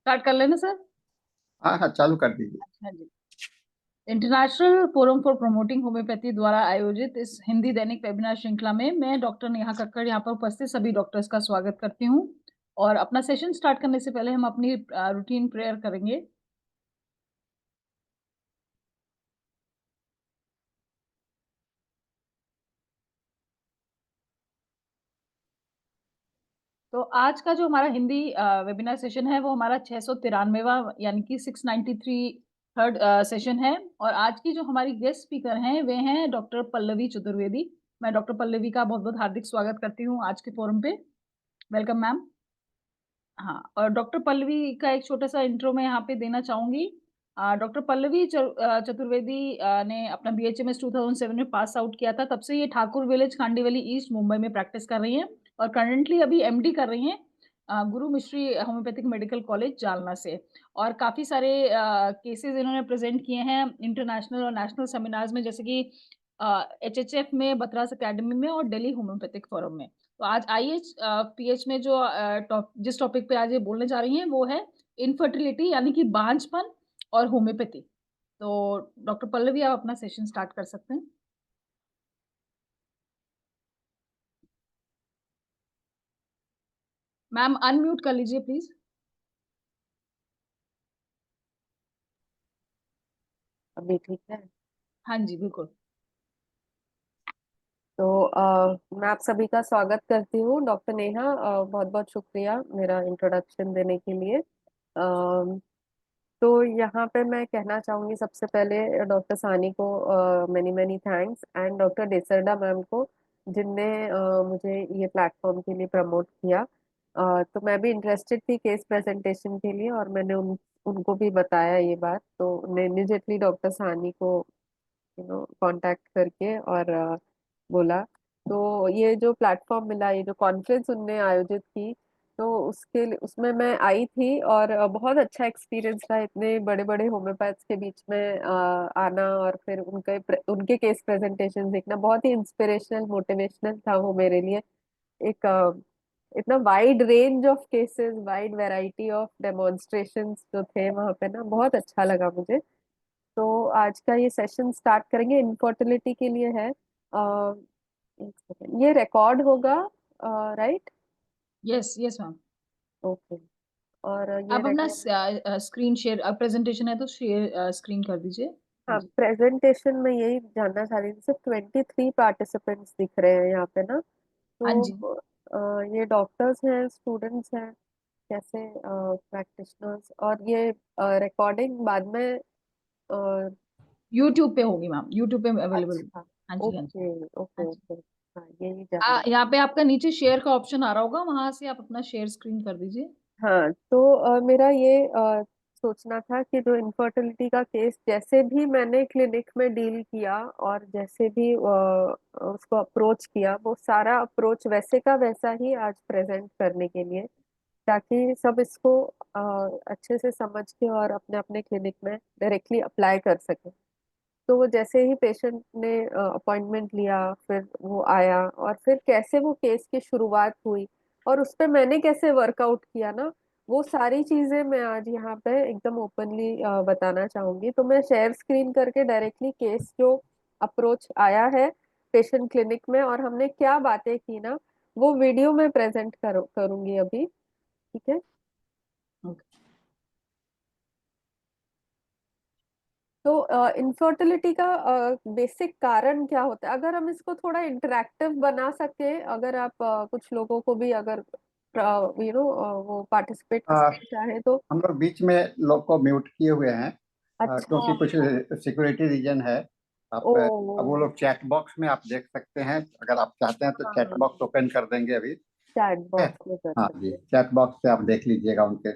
Start कर लेना sir. हाँ हाँ, चालू कर दीजिए। हाँ जी। International forum for promoting homeopathy द्वारा आयोजित इस हिंदी दैनिक वेबिनार श्रृंखला में मैं डॉक्टर नेहा कक्कड़ यहाँ पर उपस्थित सभी डॉक्टर्स का स्वागत करती हूँ। और अपना सेशन स्टार्ट करने से पहले हम अपनी रूटीन प्रेयर करेंगे। तो आज का जो हमारा हिंदी वेबिनार सेशन है वो हमारा 693वां यानी कि 693 थर्ड सेशन है। और आज की जो हमारी गेस्ट स्पीकर हैं वे हैं डॉक्टर पल्लवी चतुर्वेदी। मैं डॉक्टर पल्लवी का बहुत बहुत हार्दिक स्वागत करती हूँ आज के फोरम पे। Welcome ma'am. हाँ, और डॉक्टर पल्लवी का एक छोटा सा इंट्रो मैं यहाँ पे देना चाहूंगी। डॉक्टर पल्लवी चतुर्वेदी ने अपना बीएचएमएस 2007 में पास आउट किया था। तब से ये ठाकुर विलेज कांडीवली ईस्ट मुंबई में प्रैक्टिस कर रही हैं और करंटली अभी एमडी कर रही हैं गुरु मिश्री होम्योपैथिक मेडिकल कॉलेज जालना से। और काफी सारे केसेस इन्होंने प्रेजेंट किए हैं इंटरनेशनल और नेशनल सेमिनार्स में, जैसे कि एचएचएफ में, बतरास एकेडमी में और दिल्ली होम्योपैथिक फोरम में। तो आज आईएच पीएच में जो जिस टॉपिक पे आज ये बोलने जा रही हैं वो है इनफर्टिलिटी यानी कि बांझपन और होम्योपैथी। तो डॉक्टर पल्लवी आप अपना सेशन स्टार्ट कर सकते हैं। मैम अनम्यूट कर लीजिए प्लीज। अभी ठीक है। हाँ जी बिल्कुल। तो मैं आप सभी का स्वागत करती हूँ। डॉक्टर नेहा, बहुत बहुत शुक्रिया मेरा इंट्रोडक्शन देने के लिए। तो यहाँ पे मैं कहना चाहूँगी सबसे पहले डॉक्टर सानी को many many thanks, and doctor Desarda ma'am को जिनने मुझे ये प्लेटफॉर्म के लिए प्रमोट किया। तो मैं भी इंटरेस्टेड थी केस प्रेजेंटेशन के लिए, और मैंने उनको भी बताया ये बात, तो उन्हें इमीडिएटली डॉक्टर सानी को कांटेक्ट करके और बोला। तो ये जो प्लेटफॉर्म मिला, ये जो कॉन्फ्रेंस उनने आयोजित की, तो उसके लिए उसमें मैं आई थी, और बहुत अच्छा एक्सपीरियंस था इतने बड़े बड़े होम्योपैथ्स के बीच में आना, और फिर उनके केस प्रेजेंटेशन देखना बहुत ही इंस्पिरेशनल मोटिवेशनल था वो मेरे लिए। एक इतना wide range of cases, wide variety of demonstrations जो थे वहां पे ना, बहुत अच्छा लगा मुझे। तो आज का ये सेशन स्टार्ट करेंगे, इनफर्टिलिटी के लिए है। एक सेकेंड, ये रिकॉर्ड होगा, right? Yes yes ma'am. Okay. और ये आप अपना स्क्रीन शेयर, प्रेजेंटेशन है तो शेयर स्क्रीन कर दीजिए। हाँ हाँ, जी। प्रेजेंटेशन में यही जानना चाह रही थी, सिर्फ 23 पार्टिसिपेंट्स दिख रहे हैं यहाँ पे ना। हाँ जी। तो ये डॉक्टर्स हैं, स्टूडेंट्स हैं, कैसे प्रैक्टिशनर्स? और ये रिकॉर्डिंग बाद में यूट्यूब पे होगी मैम, यूट्यूब पे अवेलेबल। अच्छा, हाँ जी हाँ जी। ओके हाँ ओके जी। ओके। हाँ, यही जानना। यहाँ पे आपका नीचे शेयर का ऑप्शन आ रहा होगा, वहां से आप अपना शेयर स्क्रीन कर दीजिए। हाँ, तो मेरा ये सोचना था कि जो इनफर्टिलिटी का केस जैसे भी मैंने क्लिनिक में डील किया, और जैसे भी उसको अप्रोच किया, वो सारा अप्रोच वैसे का वैसा ही आज प्रेजेंट करने के लिए, ताकि सब इसको अच्छे से समझ के और अपने अपने क्लिनिक में डायरेक्टली अप्लाई कर सके। तो वो जैसे ही पेशेंट ने अपॉइंटमेंट लिया, फिर वो आया, और फिर कैसे वो केस की शुरुआत हुई, और उस पे मैंने कैसे वर्कआउट किया ना, वो सारी चीजें मैं आज यहाँ पे एकदम ओपनली बताना चाहूंगी। तो मैं शेयर स्क्रीन करके डायरेक्टली केस जो अप्रोच आया है पेशेंट क्लिनिक में, और हमने क्या बातें की ना, वो वीडियो में प्रेजेंट करूंगी अभी। ठीक है? ओके। तो इनफर्टिलिटी का बेसिक कारण क्या होता है, अगर हम इसको थोड़ा इंटरेक्टिव बना सके, अगर आप कुछ लोगों को भी अगर वो पार्टिसिपेट आ, करना चाहे तो। हम लोग बीच में लोग को म्यूट किए हुए हैं, अच्छा। क्योंकि कुछ सिक्योरिटी रीजन है। ओ। आप अब वो लोग चैट बॉक्स में आप देख सकते हैं, अगर आप चाहते हैं तो चैट हाँ, बॉक्स ओपन कर देंगे अभी। चैट ठीक है। बॉक्स में कर हाँ जी, सकते हैं। चैट बॉक्स से आप देख लीजिएगा उनके।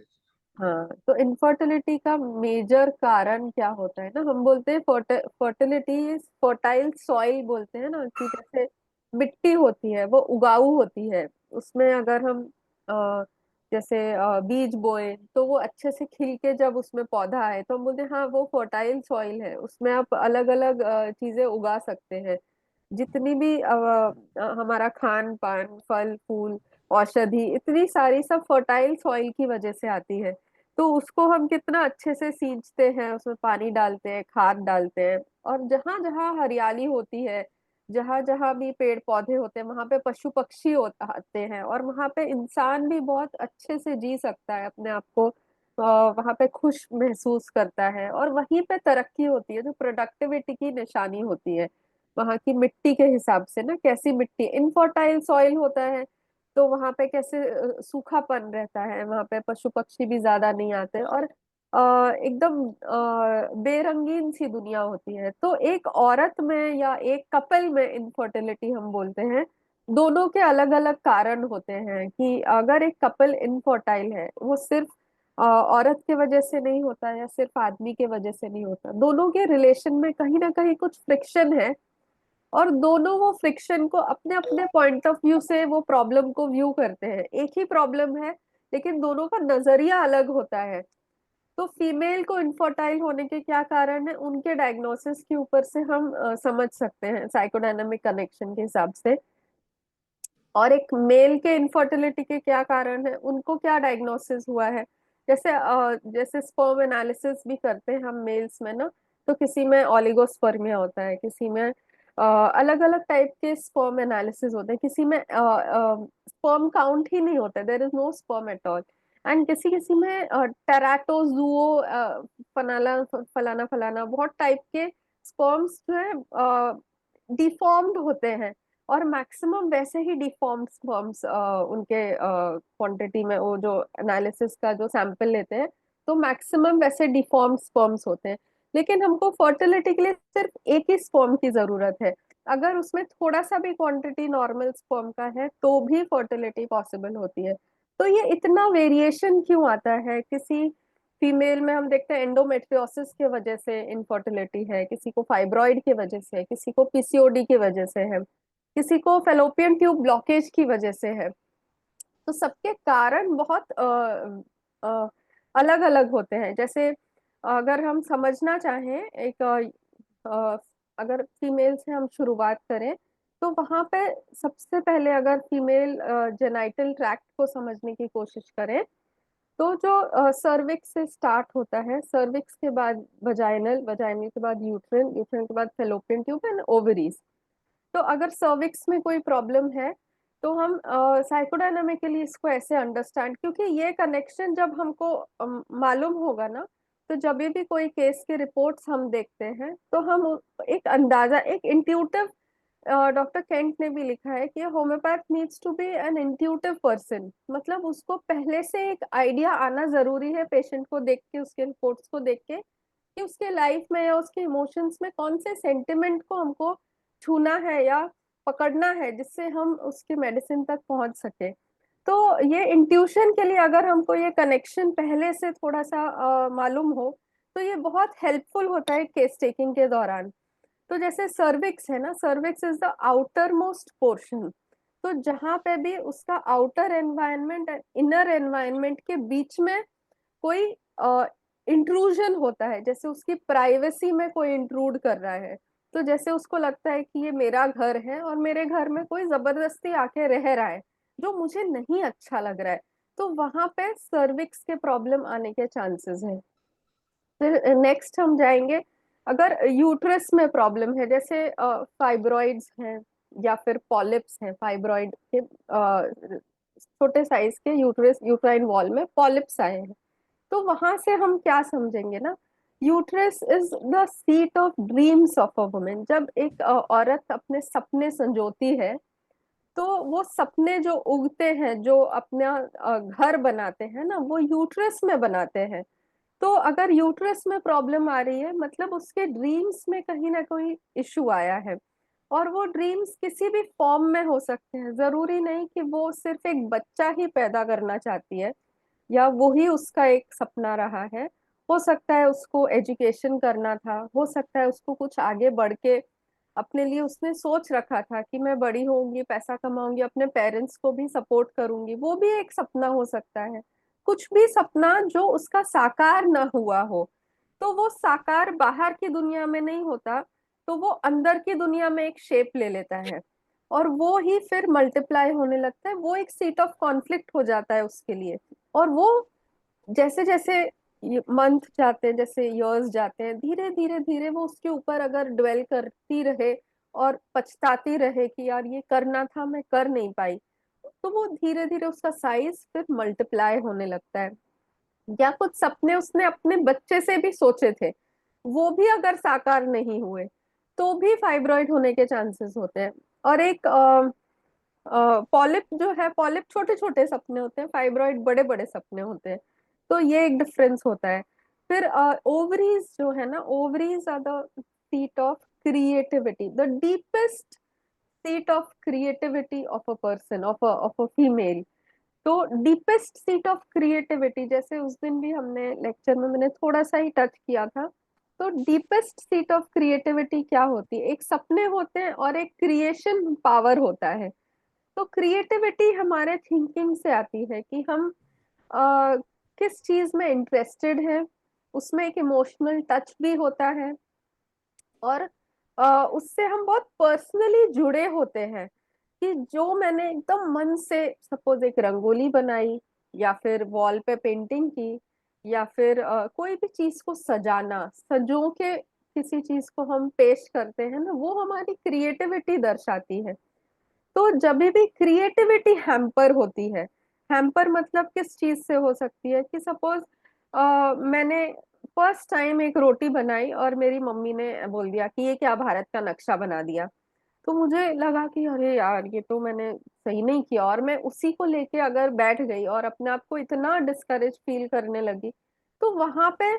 हाँ, तो इनफर्टिलिटी का मेजर कारण क्या होता है ना, हम बोलते हैं फर्टिलिटी इज फर्टाइल सॉइल, बोलते हैं ना, कि जैसे मिट्टी होती है वो उगाऊ होती है, उसमें अगर हम जैसे बीज बोए तो वो अच्छे से खिल के जब उसमें पौधा आए तो हम बोलते हैं हाँ वो फर्टाइल सॉइल है, उसमें आप अलग अलग चीजें उगा सकते हैं। जितनी भी हमारा खान पान, फल फूल, औषधि, इतनी सारी सब फर्टाइल सॉइल की वजह से आती है। तो उसको हम कितना अच्छे से सींचते हैं, उसमें पानी डालते हैं, खाद डालते हैं, और जहां जहां हरियाली होती है, जहां जहां भी पेड़ पौधे होते हैं, वहां पे पशु पक्षी आते हैं, और वहां पे इंसान भी बहुत अच्छे से जी सकता है, अपने आप को वहां पे खुश महसूस करता है, और वहीं पे तरक्की होती है, जो प्रोडक्टिविटी की निशानी होती है वहां की मिट्टी के हिसाब से ना। कैसी मिट्टी, इनफर्टाइल सॉइल होता है, तो वहां पे कैसे सूखापन रहता है, वहां पे पशु पक्षी भी ज्यादा नहीं आते, और एकदम बेरंगीन सी दुनिया होती है। तो एक औरत में या एक कपल में इनफर्टिलिटी हम बोलते हैं, दोनों के अलग अलग कारण होते हैं। कि अगर एक कपल इनफर्टाइल है, वो सिर्फ औरत के वजह से नहीं होता, या सिर्फ आदमी के वजह से नहीं होता, दोनों के रिलेशन में कहीं ना कहीं कुछ फ्रिक्शन है, और दोनों वो फ्रिक्शन को अपने अपने पॉइंट ऑफ व्यू से वो प्रॉब्लम को व्यू करते हैं। एक ही प्रॉब्लम है, लेकिन दोनों का नजरिया अलग होता है। तो फीमेल को इनफर्टाइल होने के क्या कारण है, उनके डायग्नोसिस के ऊपर से हम समझ सकते हैं साइकोडायनामिक कनेक्शन के हिसाब से। और एक मेल के इनफर्टिलिटी के क्या कारण है, उनको क्या डायग्नोसिस हुआ है। जैसे स्पर्म एनालिसिस भी करते हैं हम मेल्स में ना, तो किसी में ओलिगोस्पर्मिया होता है, किसी में अलग अलग टाइप के स्पर्म एनालिसिस होते हैं, किसी में स्पर्म काउंट ही नहीं होता, there is no sperm at all. And किसी किसी में टेराटोजुओ फलाना फलाना फलाना बहुत टाइप के स्पर्म्स जो है डिफॉर्म्ड होते हैं, और मैक्सिमम वैसे ही डिफॉर्म्ड स्पर्म्स उनके क्वांटिटी में, वो जो एनालिसिस का जो सैंपल लेते हैं, तो मैक्सिमम वैसे डिफॉर्म्ड स्पर्म्स होते हैं। लेकिन हमको फर्टिलिटी के लिए सिर्फ एक ही स्पर्म की जरूरत है। अगर उसमें थोड़ा सा भी क्वांटिटी नॉर्मल स्पर्म का है, तो भी फर्टिलिटी पॉसिबल होती है। तो ये इतना वेरिएशन क्यों आता है? किसी फीमेल में हम देखते हैं एंडोमेट्रियोसिस की वजह से इनफर्टिलिटी है, किसी को फाइब्रॉइड की वजह से है, किसी को पीसीओडी की वजह से है, किसी को फेलोपियन ट्यूब ब्लॉकेज की वजह से है। तो सबके कारण बहुत अलग अलग होते हैं। जैसे अगर हम समझना चाहें, एक अगर फीमेल से हम शुरुआत करें, तो वहां पे सबसे पहले अगर फीमेल जेनाइटल ट्रैक्ट को समझने की कोशिश करें, तो जो सर्विक्स से स्टार्ट होता है, सर्विक्स के बाद वजाइनल, वजाइनल के बाद यूट्रिन, यूट्रिन के बाद फेलोपियन ट्यूब एंड ओवरीज। तो अगर सर्विक्स में कोई प्रॉब्लम है, तो हम साइकोडायनामिकली इसको ऐसे अंडरस्टैंड, क्योंकि ये कनेक्शन जब हमको मालूम होगा ना, तो जब भी कोई केस के रिपोर्ट्स हम देखते हैं, तो हम एक अंदाजा, एक इंट्यूटिव, डॉक्टर केंट ने भी लिखा है कि homeopath needs to be an intuitive person. मतलब उसको पहले से एक आइडिया आना जरूरी है, पेशेंट को देख के, उसके रिपोर्ट्स को देख के, कि उसके लाइफ में या उसके इमोशंस में कौन से सेंटिमेंट को हमको छूना है या पकड़ना है, जिससे हम उसके मेडिसिन तक पहुंच सके। तो ये इंट्यूशन के लिए अगर हमको ये कनेक्शन पहले से थोड़ा सा मालूम हो, तो ये बहुत हेल्पफुल होता है केस टेकिंग के दौरान। तो जैसे सर्विक्स है ना, cervix is the outer most portion. तो जहां पे भी उसका आउटर एनवायरनमेंट इनर एनवायरनमेंट के बीच में कोई इंट्रूजन होता है, जैसे उसकी प्राइवेसी में कोई इंट्रूड कर रहा है, तो जैसे उसको लगता है कि ये मेरा घर है और मेरे घर में कोई जबरदस्ती आके रह रहा है, जो मुझे नहीं अच्छा लग रहा है, तो वहां पे सर्विक्स के प्रॉब्लम आने के चांसेस हैं। फिर नेक्स्ट हम जाएंगे, अगर यूट्रस में प्रॉब्लम है, जैसे फाइब्रॉइड्स हैं या फिर पॉलिप्स हैं, फाइब्रॉइड के छोटे साइज के यूट्रस, यूट्राइन वॉल में पॉलिप्स आए हैं, तो वहां से हम क्या समझेंगे ना, uterus is the seat of dreams of a women. जब एक औरत अपने सपने संजोती है, तो वो सपने जो उगते हैं, जो अपना घर बनाते हैं ना, वो यूट्रस में बनाते हैं। तो अगर यूट्रस में प्रॉब्लम आ रही है, मतलब उसके ड्रीम्स में कहीं ना कहीं इशू आया है। और वो ड्रीम्स किसी भी फॉर्म में हो सकते हैं, जरूरी नहीं कि वो सिर्फ एक बच्चा ही पैदा करना चाहती है या वो ही उसका एक सपना रहा है। हो सकता है उसको एजुकेशन करना था, हो सकता है उसको कुछ आगे बढ़ के अपने लिए उसने सोच रखा था कि मैं बड़ी होंगी, पैसा कमाऊंगी, अपने पेरेंट्स को भी सपोर्ट करूंगी, वो भी एक सपना हो सकता है। कुछ भी सपना जो उसका साकार ना हुआ हो, तो वो साकार बाहर की दुनिया में नहीं होता, तो वो अंदर की दुनिया में एक शेप ले लेता है, और वो ही फिर मल्टीप्लाई होने लगता है, वो एक सीट ऑफ कॉन्फ्लिक्ट हो जाता है उसके लिए। और वो जैसे जैसे मंथ जाते हैं, जैसे इयर्स जाते हैं, धीरे धीरे धीरे वो उसके ऊपर अगर ड्वेल करती रहे और पछताती रहे कि यार ये करना था, मैं कर नहीं पाई, तो वो धीरे धीरे उसका साइज फिर मल्टीप्लाई होने लगता है। या कुछ सपने उसने अपने बच्चे से भी सोचे थे, वो भी अगर साकार नहीं हुए, तो भी फाइब्रॉइड होने के चांसेस होते हैं। और एक पॉलिप जो है, पॉलिप छोटे छोटे सपने होते हैं, फाइब्रॉइड बड़े बड़े सपने होते हैं। तो ये एक डिफरेंस होता है। फिर ओवरीज जो है ना, ovaries are the seat of creativity, the deepest seat of creativity of a person, of a female. तो डीपेस्ट सीट ऑफ क्रिएटिविटी, जैसे उस दिन भी हमने लेक्चर में मैंने थोड़ा सा ही टच किया था। तो डीपेस्ट सीट ऑफ क्रिएटिविटी क्या होती है? एक सपने होते हैं और एक क्रिएशन पावर होता है। तो क्रिएटिविटी हमारे थिंकिंग से आती है कि हम अ, किस चीज में इंटरेस्टेड हैं। उसमें एक इमोशनल टच भी होता है, और उससे हम बहुत पर्सनली जुड़े होते हैं। कि जो मैंने एकदम मन से, सपोज एक रंगोली बनाई, या फिर वॉल पे पेंटिंग की, या फिर कोई भी चीज को सजाना, सजो के किसी चीज को हम पेश करते हैं ना, वो हमारी क्रिएटिविटी दर्शाती है। तो जब भी क्रिएटिविटी हैम्पर होती है, हैम्पर मतलब किस चीज से हो सकती है? कि सपोज मैंने फर्स्ट टाइम एक रोटी बनाई और मेरी मम्मी ने बोल दिया कि ये क्या भारत का नक्शा बना दिया। तो मुझे लगा कि अरे यार, ये तो मैंने सही नहीं किया, और मैं उसी को लेके अगर बैठ गई और अपने आप को इतना डिस्करेज फील करने लगी, तो वहां पे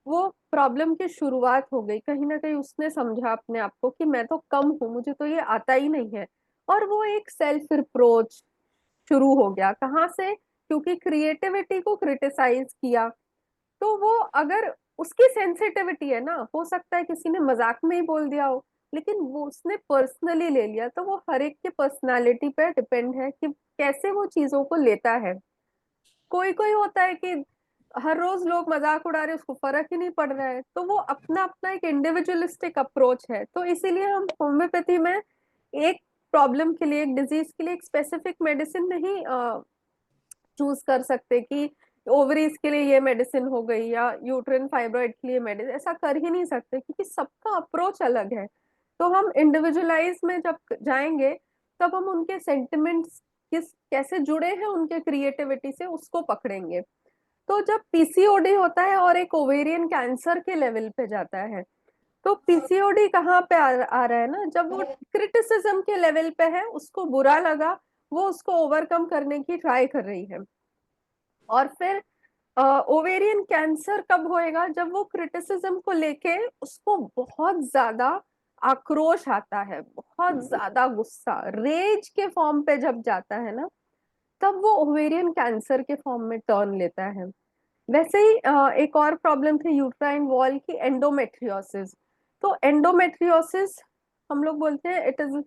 वो प्रॉब्लम की शुरुआत हो गई। कहीं ना कहीं उसने समझा अपने आप को कि मैं तो कम हूँ, मुझे तो ये आता ही नहीं है। और वो एक सेल्फ रिप्रोच शुरू हो गया। कहाँ से? क्योंकि क्रिएटिविटी को क्रिटिसाइज किया। तो वो, अगर उसकी सेंसिटिविटी है ना, हो सकता है किसी ने मजाक में ही बोल दिया हो, लेकिन वो उसने पर्सनली ले लिया। तो वो हर एक के पर्सनालिटी पे डिपेंड है कि कैसे वो चीजों को लेता है। कोई कोई होता है कि हर रोज लोग मजाक उड़ा रहे हैं, उसको फर्क ही नहीं पड़ रहा है। तो वो अपना अपना एक इंडिविजुअलिस्टिक अप्रोच है। तो इसीलिए हम होम्योपैथी में एक प्रॉब्लम के लिए, एक डिजीज के लिए एक स्पेसिफिक मेडिसिन नहीं चूज कर सकते कि ओवरीज के लिए ये मेडिसिन हो गई, या यूट्रिन फाइब्रॉइड के लिए मेडिसिन, ऐसा कर ही नहीं सकते, क्योंकि सबका अप्रोच अलग है। तो हम इंडिविजुअलाइज में जब जाएंगे, तब हम उनके सेंटिमेंट्स किस कैसे जुड़े हैं उनके क्रिएटिविटी से, उसको पकड़ेंगे। तो जब पीसीओडी होता है और एक ओवेरियन कैंसर के लेवल पे जाता है, तो पीसीओडी कहाँ पे आ रहा है ना, जब वो क्रिटिसिज्म के लेवल पे है, उसको बुरा लगा, वो उसको ओवरकम करने की ट्राई कर रही है। और फिर ओवेरियन कैंसर कब होएगा? जब वो क्रिटिसिज्म को लेके उसको बहुत ज्यादा आक्रोश आता है, बहुत ज्यादा गुस्सा, रेज के फॉर्म पे जब जाता है ना, तब वो ओवेरियन कैंसर के फॉर्म में टर्न लेता है। वैसे ही एक और प्रॉब्लम थी यूट्राइन वॉल की, एंडोमेट्रियोसिस। तो एंडोमेट्रियोसिस हम लोग बोलते हैं it is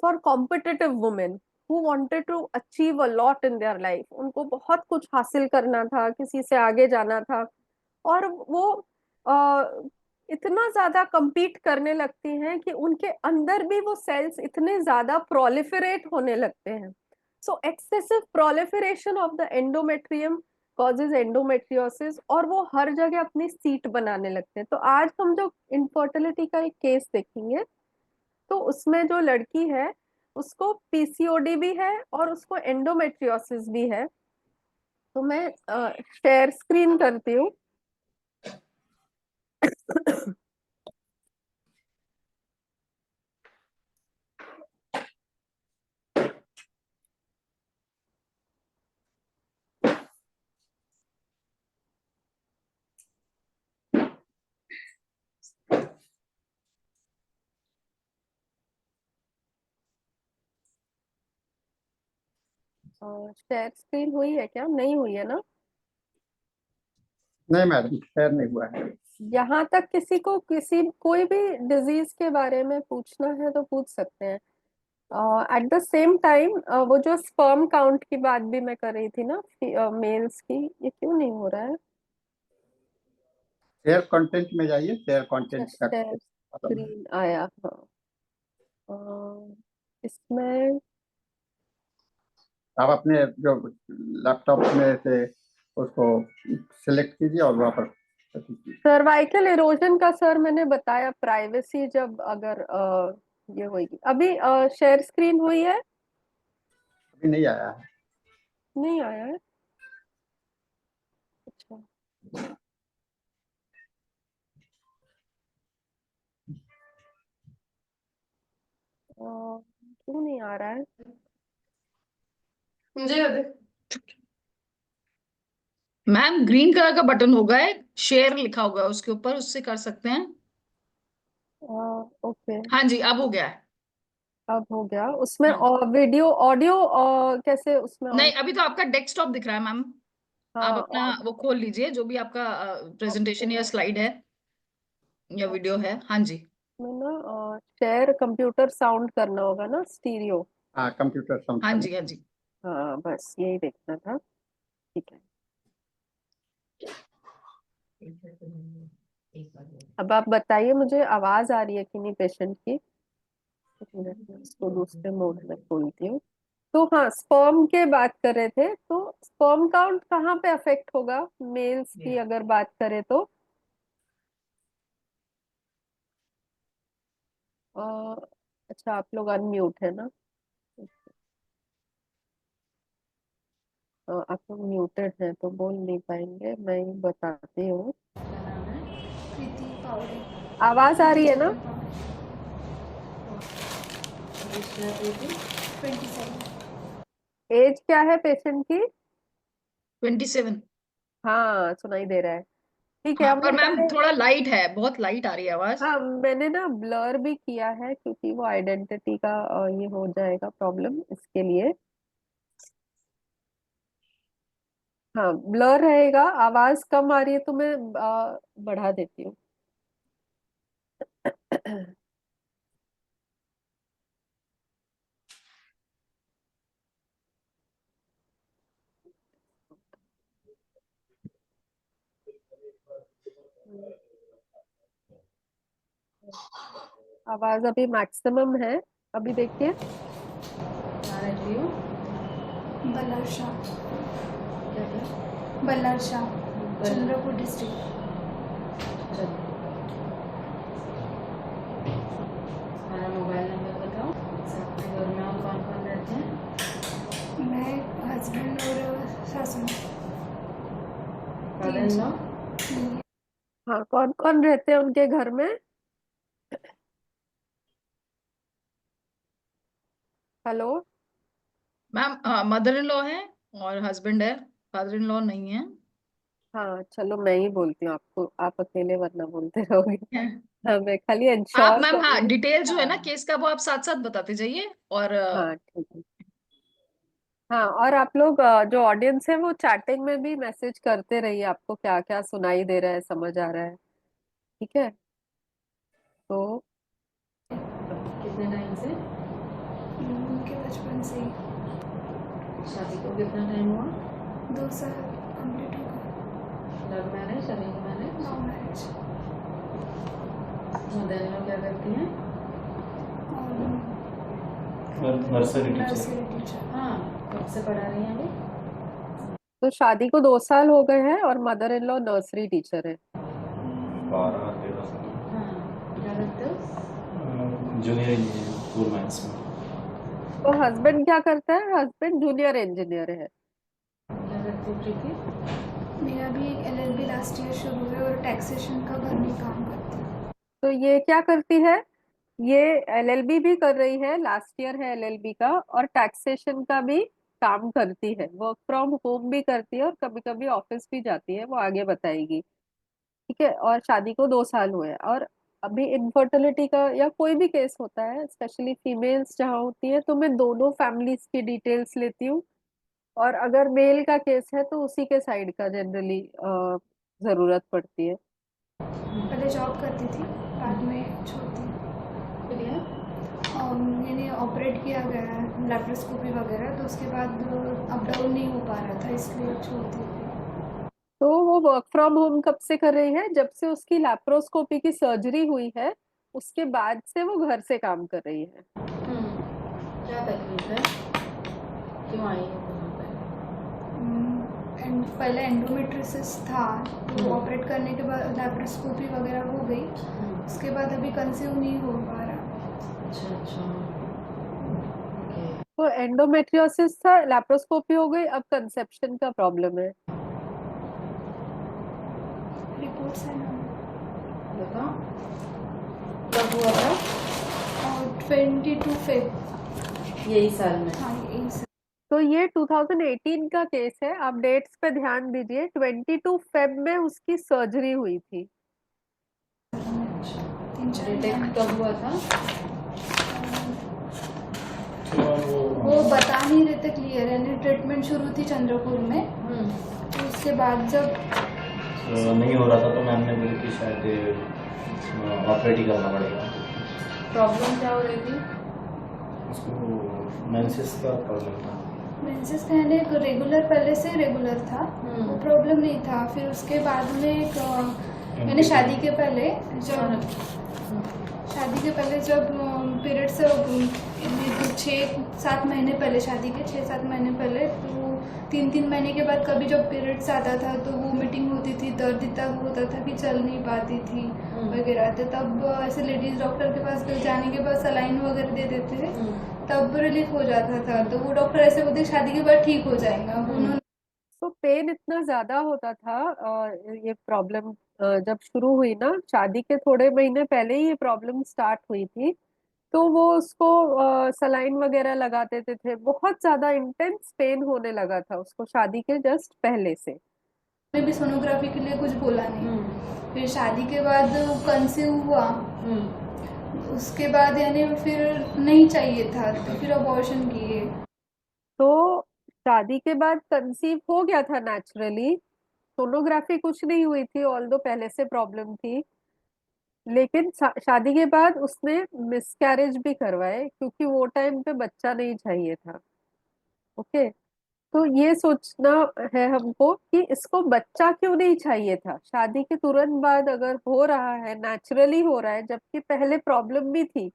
for competitive women who wanted to achieve a lot in their life. उनको बहुत कुछ हासिल करना था, किसी से आगे जाना था, और वो इतना ज्यादा compete करने लगती हैं कि उनके अंदर भी वो सेल्स इतने ज्यादा प्रोलिफरेट होने लगते हैं। सो excessive proliferation of the endometrium causes endometriosis, और वो हर जगह अपनी सीट बनाने लगते हैं। तो आज हम जो इनफर्टिलिटी का एक केस देखेंगे, तो उसमें जो लड़की है, उसको पीसीओडी भी है और उसको एंडोमेट्रियोसिस भी है। तो मैं शेयर स्क्रीन करती हूँ। शेयर स्क्रीन हुई है क्या? नहीं हुई है ना? नहीं मैडम, शेयर नहीं हुआ है। यहाँ तक किसी को किसी कोई भी डिजीज के बारे में पूछना है तो पूछ सकते हैं। एट द सेम टाइम, वो जो स्पर्म काउंट की बात भी मैं कर रही थी ना, मेल्स की, ये क्यों नहीं हो रहा है? शेयर कंटेंट में जाइए, शेयर अच्छा, कंटेंट का शेयर बटन है। स्क्रीन आया, हाँ। अ, इसमें आप अपने जो लैपटॉप में से उसको सिलेक्ट कीजिए और वापस कीजिए। सर्वाइकल इरोजन का सर मैंने बताया, प्राइवेसी जब अगर ये होगी। अभी शेयर स्क्रीन हुई है? अभी नहीं आया है। नहीं आया है? अच्छा, क्यों नहीं आ रहा है? मुझे मैम ग्रीन कलर का बटन होगा, एक शेयर लिखा होगा उसके ऊपर, उससे कर सकते हैं। ओके, हाँ जी, अब हो गया है। अब हो गया। उसमें हाँ, वीडियो ऑडियो कैसे उसमें ऑन? नहीं अभी तो आपका डेस्कटॉप दिख रहा है मैम। आप हाँ, अपना वो खोल लीजिए, जो भी आपका प्रेजेंटेशन या स्लाइड है या वीडियो है। हाँ जी। में ना शेयर कंप्यूटर साउंड करना होगा ना, स्टीरियो। हाँ, कंप्यूटर साउंड हाँ करना। जी। हाँ जी। हाँ, बस यही देखना था। ठीक है, अब आप बताइए मुझे आवाज आ रही है कि नहीं पेशेंट की। एक मिनट में इसको दूसरे मोड में खोलती हूँ। तो हाँ, स्पर्म के बात कर रहे थे, तो स्पर्म काउंट कहाँ पे अफेक्ट होगा मेल्स की अगर बात करें तो? अ, अच्छा, आप लोग अनम्यूट है ना? आप लोग म्यूटेड हैं तो बोल नहीं पाएंगे, मैं ही बताती हूँ। प्रीति पावड़े। आवाज आ प्रीति रही है ना? चेतन पावड़े। 27। एज क्या है पेशेंट की? 27। हाँ, सुनाई दे रहा है। ठीक है, हाँ हमने पर मैम पहले। थोड़ा लाइट है, बहुत लाइट आ रही है आवाज। हाँ, मैंने ना ब्लर भी किया है क्योंकि वो आइडेंटिटी का ये हो जाएगा प्रॉब्लम इसके लिए। हाँ, ब्लर रहेगा, आवाज कम आ रही है तो मैं बढ़ा देती हूँ। आवाज अभी मैक्सिमम है, अभी देखिए। बल्लर Shah. बल्लर Shah, Chandrapur district. Mobile number बताओ। सबके घर में और कौन कौन रहते हैं? मैं, हस्बैंड और सासू। Father in law? हाँ, कौन कौन रहते हैं उनके घर में? Hello? Ma'am mother in law है और हस्बैंड है, फादर इन लॉ नहीं है। हाँ, चलो मैं ही बोलती हूँ आपको, आप अकेले वरना बोलते रहोगे। हाँ, मैं खाली आप इंश्योर मैम, कर रही हाँ हूँ। डिटेल जो है ना हाँ, केस का, वो आप साथ साथ बताते जाइए। और हाँ, ठीक है। हाँ, और आप लोग जो ऑडियंस है वो चैटिंग में भी मैसेज करते रहिए, आपको क्या क्या सुनाई दे रहा है, समझ आ रहा है। ठीक है, तो कितने टाइम से? उनके बचपन से ही। शादी को कितना टाइम हुआ? 2 साल कंप्लीट हो गए। Love marriage, arrange marriage? Love marriage. Mother in law क्या करती हैं? और नर्सरी नर्सरी टीचर। हाँ, कब से पढ़ा रही हैं अभी? तो शादी को 2 साल हो गए हैं और mother in law nursery teacher है। 12-13 साल। हाँ, क्या करते हो? जूनियर इंजीनियर कोल माइंस में। तो हस्बैंड क्या करता है? हस्बैंड जूनियर इंजीनियर है। क्या करती हो प्रीति? मेरा भी एक LLB लास्ट ईयर शुरू है और टैक्सेशन का घर में काम करती हूँ। तो ये क्या करती है? ये एलएलबी भी कर रही है, लास्ट ईयर है एलएलबी का, और टैक्सेशन का भी काम करती है, वर्क फ्रॉम होम भी करती है और कभी कभी ऑफिस भी जाती है, वो आगे बताएगी। ठीक है, और शादी को 2 साल हुए हैं। और अभी इनफर्टिलिटी का या कोई भी केस होता है, स्पेशली फीमेल्स जहाँ होती है, तो मैं दोनों फैमिलीज की डिटेल्स लेती हूँ। और अगर मेल का केस है तो उसी के साइड का जनरली जरूरत पड़ती है। पहले जॉब करती थी, बाद में छोड़ दी। फिर यार? और मैंने ऑपरेट किया गया है, लैप्रोस्कोपी वगैरह, तो उसके बाद अप डाउन नहीं हो पा रहा था, इसलिए छोड़ दी। तो वो वर्क फ्रॉम होम कब से कर रही है? जब से उसकी लैप्रोस्कोपी की सर्जरी हुई है, उसके बाद से वो घर से काम कर रही है। क्या तकलीफ है? क्यों आई है यहाँ पे? पहले एंडोमेट्रियोसिस था, तो ऑपरेट करने के बाद लैप्रोस्कोपी वगैरह हो गई, उसके बाद अभी कंसीव नहीं हो पा रहा। अच्छा अच्छा ओके। तो एंडोमेट्रियोसिस था, लैप्रोस्कोपी हो गई, अब कंसेप्शन का प्रॉब्लम है। रिपोर्ट्स है ना। बताओ कब हुआ था? और 22 फेब, यही साल में? हाँ यही सर। तो ये 2018 का केस है, आप डेट्स पे ध्यान दीजिए। 22 फेब में उसकी सर्जरी हुई थी। अच्छा 3-4 डिटेक्ट कब हुआ था? वो बता नहीं रहे थे क्लियर, यानी ट्रीटमेंट शुरू थी चंद्रपुर में, तो उसके बाद जब नहीं हो रहा था तो मैम ने बोली कि शायद ऑपरेट ही करना पड़ेगा। प्रॉब्लम क्या हो रही थी? उसको मेंसेस का प्रॉब्लम था। मेंसेस कहने रेगुलर, पहले से रेगुलर था, वो प्रॉब्लम नहीं था। फिर उसके बाद में एक मैंने शादी के पहले जब पीरियड्स 6-7 महीने पहले, शादी के 6-7 महीने पहले, तो 3-3 महीने के बाद कभी जब पीरियड्स आता था तो वोमिटिंग होती थी, दर्द इतना होता था कि चल नहीं पाती थी वगैरह। तो तब ऐसे लेडीज डॉक्टर के पास जाने के बाद सलाइन वगैरह दे देते थे, तब रिलीफ हो जाता था। तो वो डॉक्टर ऐसे बोलते शादी के बाद ठीक हो जाएगा। उन्होंने तो पेन इतना ज्यादा होता था, और ये प्रॉब्लम जब शुरू हुई ना, शादी के थोड़े महीने पहले ही ये प्रॉब्लम स्टार्ट हुई थी, तो वो उसको सलाइन वगैरह लगा देते थे। बहुत ज्यादा इंटेंस पेन होने लगा था उसको शादी के जस्ट पहले से। भी सोनोग्राफी के लिए कुछ बोला नहीं। फिर शादी के बाद कंसीव हुआ, उसके बाद यानी फिर नहीं चाहिए था, तो फिर अबॉर्शन किए। तो शादी के बाद कंसीव हो गया था नेचुरली, सोनोग्राफी कुछ नहीं हुई थी, ऑल्दो पहले से प्रॉब्लम थी। लेकिन शादी के बाद उसने मिसकैरेज भी करवाए, क्योंकि वो टाइम पे बच्चा नहीं चाहिए था। ओके, तो ये सोचना है हमको कि इसको बच्चा क्यों नहीं चाहिए था शादी के तुरंत बाद, अगर हो रहा है नेचुरली हो रहा है, जबकि पहले प्रॉब्लम भी थी,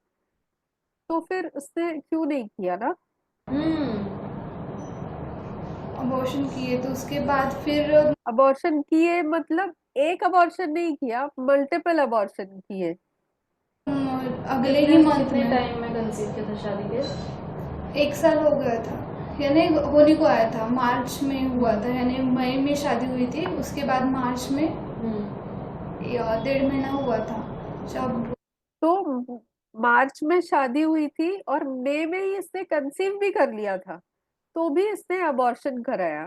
तो फिर उसने क्यों नहीं किया ना। अबॉर्शन किए, तो उसके बाद फिर अबॉर्शन किए मतलब एक अबॉर्शन नहीं किया, मल्टीपल अबॉर्शन किए। अगले ही मंथ कितने में टाइम में कंसीव किया था शादी के? 1 साल हो गया था, यानी होली को आया था, मार्च में हुआ था, यानी मई में शादी हुई थी, उसके बाद मार्च में 1.5 महीना हुआ था जब। तो मार्च में शादी हुई थी और मई में ही इसने कंसीव भी कर लिया था, तो भी इसने अबॉर्शन कराया।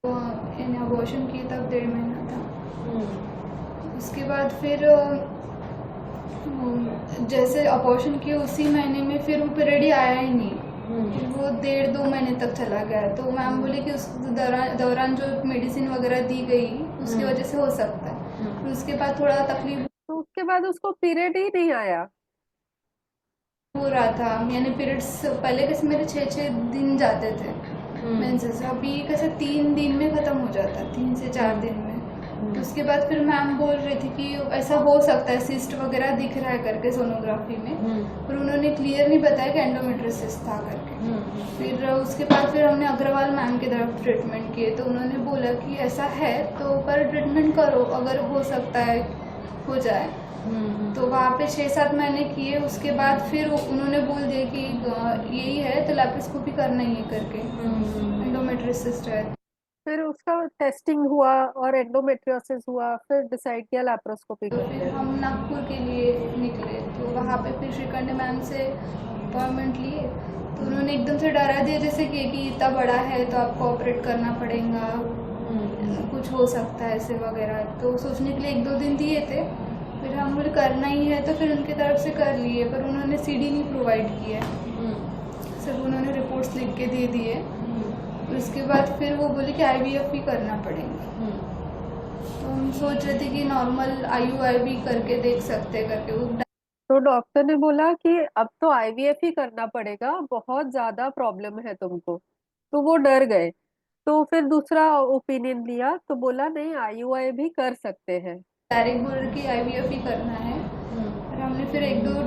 यानी अबॉर्शन किए तब 1.5 महीना था। उसके बाद फिर जैसे अबॉर्शन किए उसी महीने में फिर वो पीरियड ही आया ही नहीं, वो 1.5-2 महीने तक चला गया। तो मैम बोले कि उस दौरान जो मेडिसिन वगैरह दी गई उसकी वजह से हो सकता है। फिर उसके बाद थोड़ा तकलीफ तो उसके बाद उसको पीरियड ही नहीं आया। हो रहा था, यानी पीरियड्स पहले कैसे मेरे 6-6 दिन जाते थे मेंसेस, अभी कैसे 3 दिन में ख़त्म हो जाता, 3 से 4 दिन में। तो उसके बाद फिर मैम बोल रही थी कि ऐसा हो सकता है, सिस्ट वगैरह दिख रहा है करके सोनोग्राफी में, पर उन्होंने क्लियर नहीं बताया कि एंडोमेट्रियोसिस था करके। फिर उसके बाद फिर हमने अग्रवाल मैम की तरफ ट्रीटमेंट किए, तो उन्होंने बोला कि ऐसा है तो पर ट्रीटमेंट करो, अगर हो सकता है हो जाए। तो वहाँ पे 6-7 महीने किए, उसके बाद फिर उन्होंने बोल दिया कि यही है तो लैप्रोस्कोपी करना ही है करके, एंडोमेट्रियोसिस है। फिर उसका टेस्टिंग हुआ और एंडोमेट्रियोसिस हुआ, फिर डिसाइड किया लैप्रोस्कोपी तो करना फिर है। हम नागपुर के लिए निकले, तो वहाँ पे फिर श्रीकंडे मैम से अपॉइंटमेंट लिए, तो उन्होंने एकदम से डरा दिया जैसे कि इतना बड़ा है तो आपको ऑपरेट करना पड़ेगा, कुछ हो सकता है ऐसे वगैरह। तो सोचने के लिए 1-2 दिन दिए थे, फिर हम बोले करना ही है तो फिर उनकी तरफ से कर लिए, पर उन्होंने सीडी नहीं प्रोवाइड किया, सिर्फ उन्होंने रिपोर्ट्स लिख के दे दिए। उसके बाद फिर वो बोले कि IVF ही करना पड़ेगा। तो हम सोच रहे थे कि नॉर्मल IUI भी करके देख सकते करके। वो तो डॉक्टर ने बोला कि अब तो IVF ही करना पड़ेगा, बहुत ज्यादा प्रॉब्लम है तुमको, तो वो डर गए। तो फिर दूसरा ओपिनियन लिया, तो बोला नहीं IUI भी कर सकते हैं। डायरेक्ट बोल रहे कि IVF ही करना है। और हमने फिर 1-2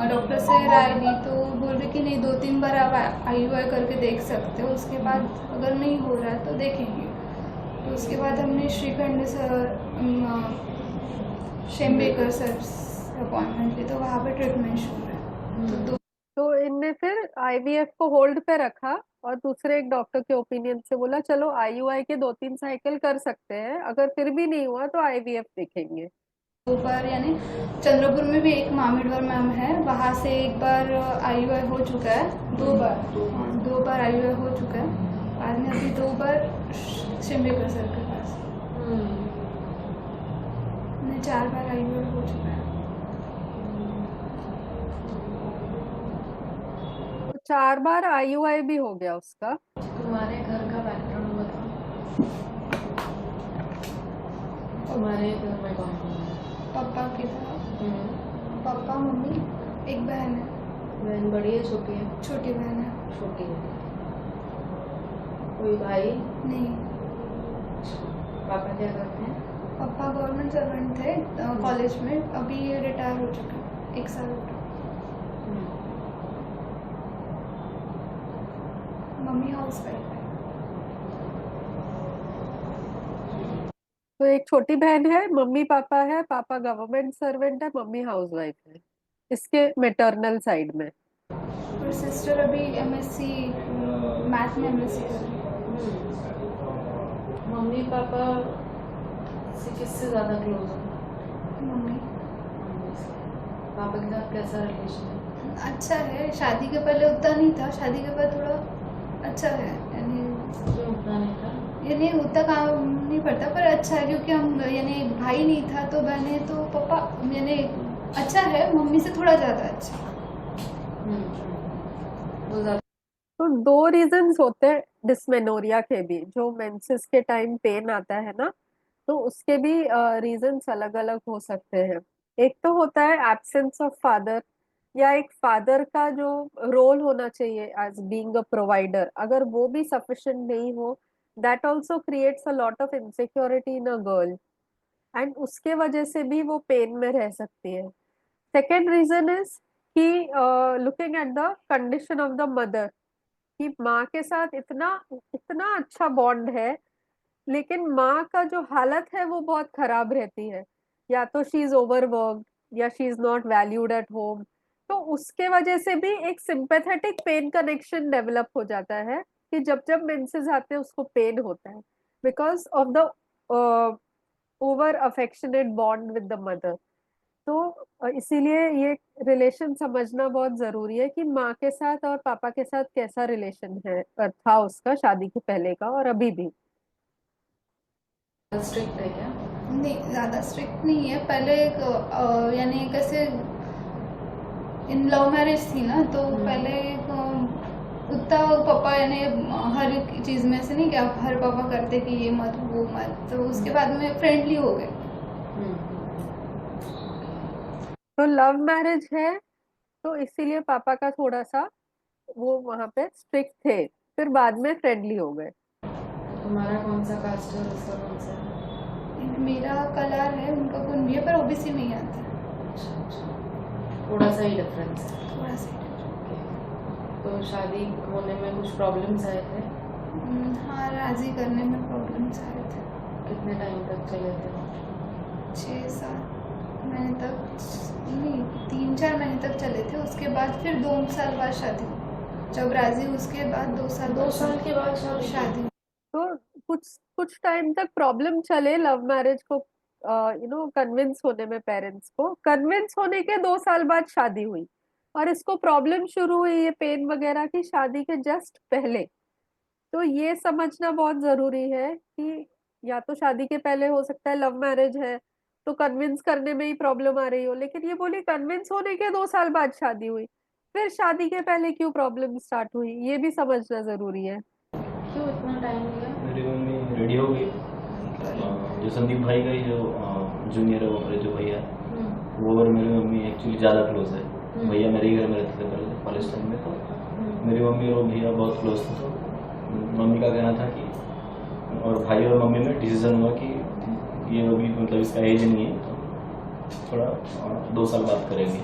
डॉक्टर से राय ली, तो बोल रहे कि नहीं 2-3 बार आप IUI करके देख सकते हो, उसके बाद अगर नहीं हो रहा है तो देखेंगे। तो उसके बाद हमने shrikhand sir Shembekar sir appointment ली, तो वहाँ पे ट्रीटमेंट शुरू है। तो इनने फिर IVF को होल्ड पे रखा और दूसरे एक डॉक्टर के ओपिनियन से बोला चलो IUI के 2-3 साइकिल कर सकते हैं, अगर फिर भी नहीं हुआ तो IVF देखेंगे। 2 बार, यानी चंद्रपुर में भी एक मामिडवर मैम है, वहाँ से एक बार IUI हो चुका है, 2 बार IUI हो चुका है, बाद में अभी 2 बार शेम्बेकर सर के पास, 4 बार IUI हो चुका है। 4 बार IUI भी हो गया उसका। तुम्हारे घर का बैकग्राउंड बताओ, तुम्हारे घर में कौन कौन है? पापा के साथ पापा, मम्मी, एक बहन है। बहन बड़ी है छोटी है? छोटी बहन है। छोटी है। कोई भाई नहीं। पापा क्या करते हैं? पापा गवर्नमेंट सर्वेंट थे कॉलेज में, अभी रिटायर हो चुके हैं, 1 साल हो गया। मम्मी हाउस वाइफ है। तो एक छोटी बहन है, मम्मी पापा है, पापा गवर्नमेंट सर्वेंट है, मम्मी हाउसवाइफ है, इसके मैटरनल साइड में। और सिस्टर अभी MSc मैथ में MSc कर रही है। मम्मी पापा से किससे ज़्यादा क्लोज हो? मम्मी। पापा के साथ कैसा रिलेशन है? अच्छा है, शादी के पहले उतना नहीं था, शादी के बाद थोड़ा अच्छा है, यानी क्यों उतना नहीं था? यानी उतना काम नहीं पड़ता, पर अच्छा है, क्योंकि हम यानी भाई नहीं था तो बहने, तो पापा यानी अच्छा है, मम्मी से थोड़ा ज़्यादा अच्छा। वो ज़्यादा। तो 2 रीजंस होते हैं डिस्मेनोरिया के भी, जो मेंसेस के टाइम पेन आता है ना, तो उसके भी रीजंस अलग अलग हो सकते हैं। एक तो होता है एब्सेंस ऑफ फादर, या एक फादर का जो रोल होना चाहिए एज बीइंग अ प्रोवाइडर, अगर वो भी सफिशिएंट नहीं हो, that also creates a lot of insecurity in a girl, and उसके वजह से भी वो पेन में रह सकती है। सेकेंड रीजन इज कि looking at the condition of the mother, कि माँ के साथ इतना इतना अच्छा बॉन्ड है, लेकिन माँ का जो हालत है वो बहुत खराब रहती है, या तो शी इज ओवरवर्क्ड या she is not valued at home, तो उसके वजह से भी एक सिंपैथेटिक पेन कनेक्शन डेवलप हो जाता है कि जब जब मेंसेस आते हैं उसको पेन होता है, because of the over affectionate bond with the mother. तो इसीलिए ये रिलेशन समझना बहुत जरूरी है कि माँ के साथ और पापा के साथ कैसा रिलेशन है था उसका शादी के पहले का और अभी भी। स्ट्रिक्ट है क्या? नहीं, ज़्यादा स्ट्रिक्ट नहीं है। पहले एक यानी कैसे इन लव मैरिज थी ना, तो पहले एक उतना पापा यानी हर एक चीज़ में से नहीं कि आप हर पापा करते कि ये मत वो मत, तो उसके बाद में फ्रेंडली हो गए। तो लव मैरिज है तो इसीलिए पापा का थोड़ा सा वो वहां पे स्ट्रिक्ट थे, फिर बाद में फ्रेंडली हो गए। तुम्हारा कौन सा कास्ट है, उसका कौन सा है? मेरा कलर है, उनका कुंभी है, पर OBC में ही आता है। थोड़ा सा ही डिफरेंस है। थोड़ा सा। तो शादी होने में कुछ प्रॉब्लम्स आए थे? हाँ, राजी करने में प्रॉब्लम्स आए थे। कितने टाइम तक चले थे? 6-7 महीने तक नहीं, 3-4 महीने तक चले थे। उसके बाद फिर 2 साल बाद शादी हुई। जब राजी उसके बाद 2 साल के बाद शादी हुई। तो कुछ टाइम तक प्रॉब्लम चले लव मैरिज को कन्विंस होने में, पेरेंट्स को कन्विंस होने के 2 साल बाद शादी हुई, और इसको प्रॉब्लम शुरू हुई ये पेन वगैरह की शादी के जस्ट पहले। तो ये समझना बहुत जरूरी है कि या तो शादी के पहले हो सकता है लव मैरिज है तो कन्विंस करने में ही प्रॉब्लम आ रही हो, लेकिन ये बोली कन्विंस होने के 2 साल बाद शादी हुई, फिर शादी के पहले क्यों प्रॉब्लम स्टार्ट हुई, ये भी समझना जरूरी है। क्यों इतना टाइम लिया? मेरी मम्मी रेडी हो गई। जो संदीप भाई का ही जो जूनियर है, वो मेरे जो भैया वो और मेरी मम्मी एक्चुअली ज़्यादा क्लोज है। भैया मेरे ही घर में रहते थे पहले कॉलेज टाइम में, तो मेरी मम्मी और भैया बहुत क्लोज थे। तो मम्मी का कहना था कि, और भाई और मम्मी में डिसीजन हुआ कि ये अभी मतलब इसका एज नहीं है, तो थोड़ा 2 साल बाद करेंगे।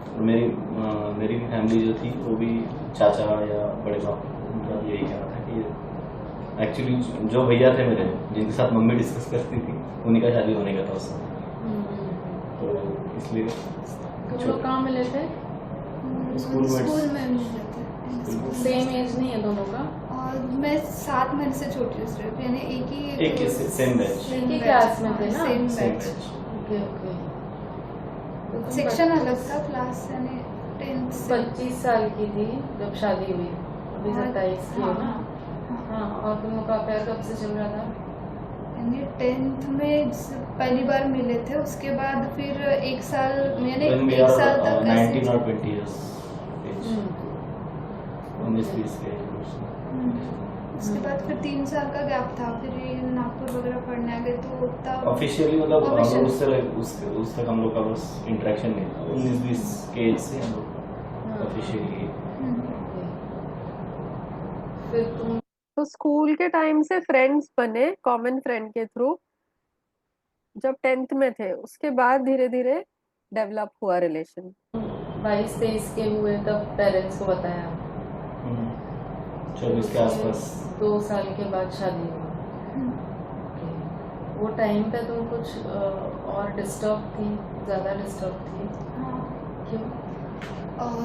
और मेरी भी फैमिली जो थी वो भी चाचा या बड़े बाप, उनका यही कहना था कि एक्चुअली जो भैया थे मेरे, जिनके साथ मम्मी डिस्कस करती थी, उन्हीं का शादी होने का था उस समय, तो इसलिए तुम लोग कहाँ मिले थे? स्कूल में मिले थे। सेम एज नहीं है दोनों का? और मैं 7 महीने से छोटी हूँ सिर्फ, यानी एक ही सेम बैच, एक ही क्लास में थे ना? Same same batch. Batch. Okay okay. तो तुम सेक्शन अलग था, क्लास यानी 10th से। 25 साल की थी जब शादी हुई, अभी 27 की हो ना? हाँ, और तुम लोग का प्यार कब से चल रहा था? यानी 10th में पहली बार मिले थे, उसके बाद फिर 1 साल, यानी When we 1 are साल तक 19 ऐसे। or 20 years age, 19-20 के age groups में। उसके बाद फिर 3 साल का गैप था, फिर ये नागपुर वगैरह पढ़ने आ गए, तो तब ऑफिशियली मतलब हम Officially. लोग उस तक हम लोग का बस इंटरेक्शन नहीं था, 19-20 के एज से हम लोग ऑफिशियली। फिर तुम तो स्कूल के टाइम से फ्रेंड्स बने कॉमन फ्रेंड के थ्रू, जब 10th में थे उसके बाद धीरे धीरे डेवलप हुआ रिलेशन। 22-23 के हुए तब पेरेंट्स को बताया? 24 के आसपास। 2 साल के बाद शादी हुआ। Okay. वो टाइम पे तुम कुछ और डिस्टर्ब थी, ज़्यादा डिस्टर्ब थी? क्यों?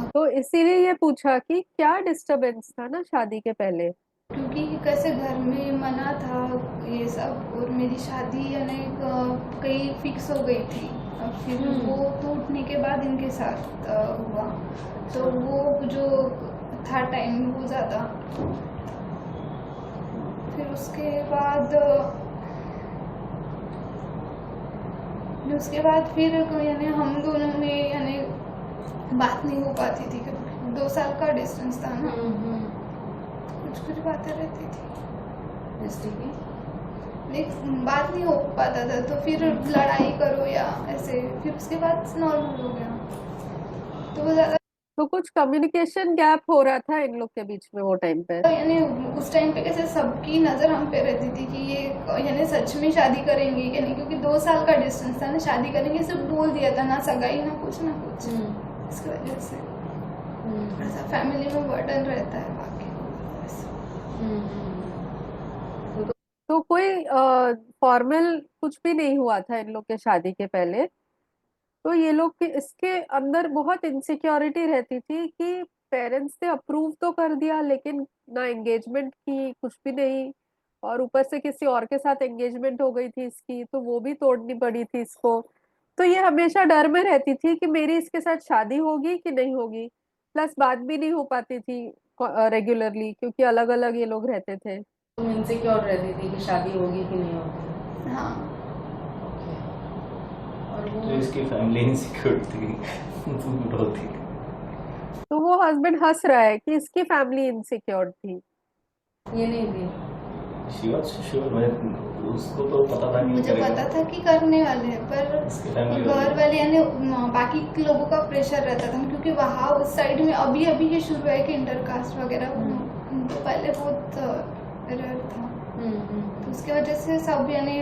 तो इसीलिए ये पूछा कि क्या डिस्टरबेंस था ना शादी के पहले। क्योंकि कैसे घर में मना था ये सब, और मेरी शादी यानी कहीं फिक्स हो गई थी, अब फिर वो टूटने के बाद इनके साथ हुआ, तो वो जो था टाइम वो ज़्यादा। फिर उसके बाद फिर यानी हम दोनों में यानी बात नहीं हो पाती थी, 2 साल का डिस्टेंस था ना, कुछ बातें रहती थी, जैसे कि नहीं बात नहीं हो पाता था, तो फिर लड़ाई करो या ऐसे, फिर उसके बाद नॉर्मल हो गया, तो वो ज़्यादा तो कुछ कम्युनिकेशन गैप हो रहा था इन लोग के बीच में वो टाइम पे। यानी उस टाइम पे कैसे सबकी नज़र हम पे रहती थी कि ये यानी सच में शादी करेंगे या नहीं, क्योंकि 2 साल का डिस्टेंस था ना, शादी करेंगे सिर्फ बोल दिया था, ना सगाई ना कुछ इसकी वजह से ऐसा फैमिली में बर्डन रहता है बाकी। तो कोई फॉर्मल कुछ भी नहीं हुआ था इन लोग के शादी के पहले, तो ये लोग के इसके अंदर बहुत इनसिक्योरिटी रहती थी कि पेरेंट्स ने अप्रूव तो कर दिया लेकिन ना एंगेजमेंट की, कुछ भी नहीं, और ऊपर से किसी और के साथ एंगेजमेंट हो गई थी इसकी, तो वो भी तोड़नी पड़ी थी इसको। तो ये हमेशा डर में रहती थी कि मेरी इसके साथ शादी होगी कि नहीं होगी, प्लस बात भी नहीं हो पाती थी रेगुलरली क्योंकि अलग अलग ये लोग रहते थे। तुम इनसिक्योर रहती थी कि शादी होगी कि नहीं होगी? हाँ, और तो वो इसकी फैमिली इनसिक्योर थी बहुत थी। तो वो हस्बैंड हंस रहा है कि इसकी फैमिली इनसिक्योर थी। ये नहीं थी? She was sure, मैं उसको तो पता था कि मुझे करेगा। पता था कि करने वाले हैं, पर इसकी फैमिली घर वाले यानी बाकी के लोगों का प्रेशर रहता था, क्योंकि वहाँ उस साइड में अभी ये शुरू है कि इंटरकास्ट वगैरह, तो पहले बहुत रेयर था, तो उसकी वजह से सब यानी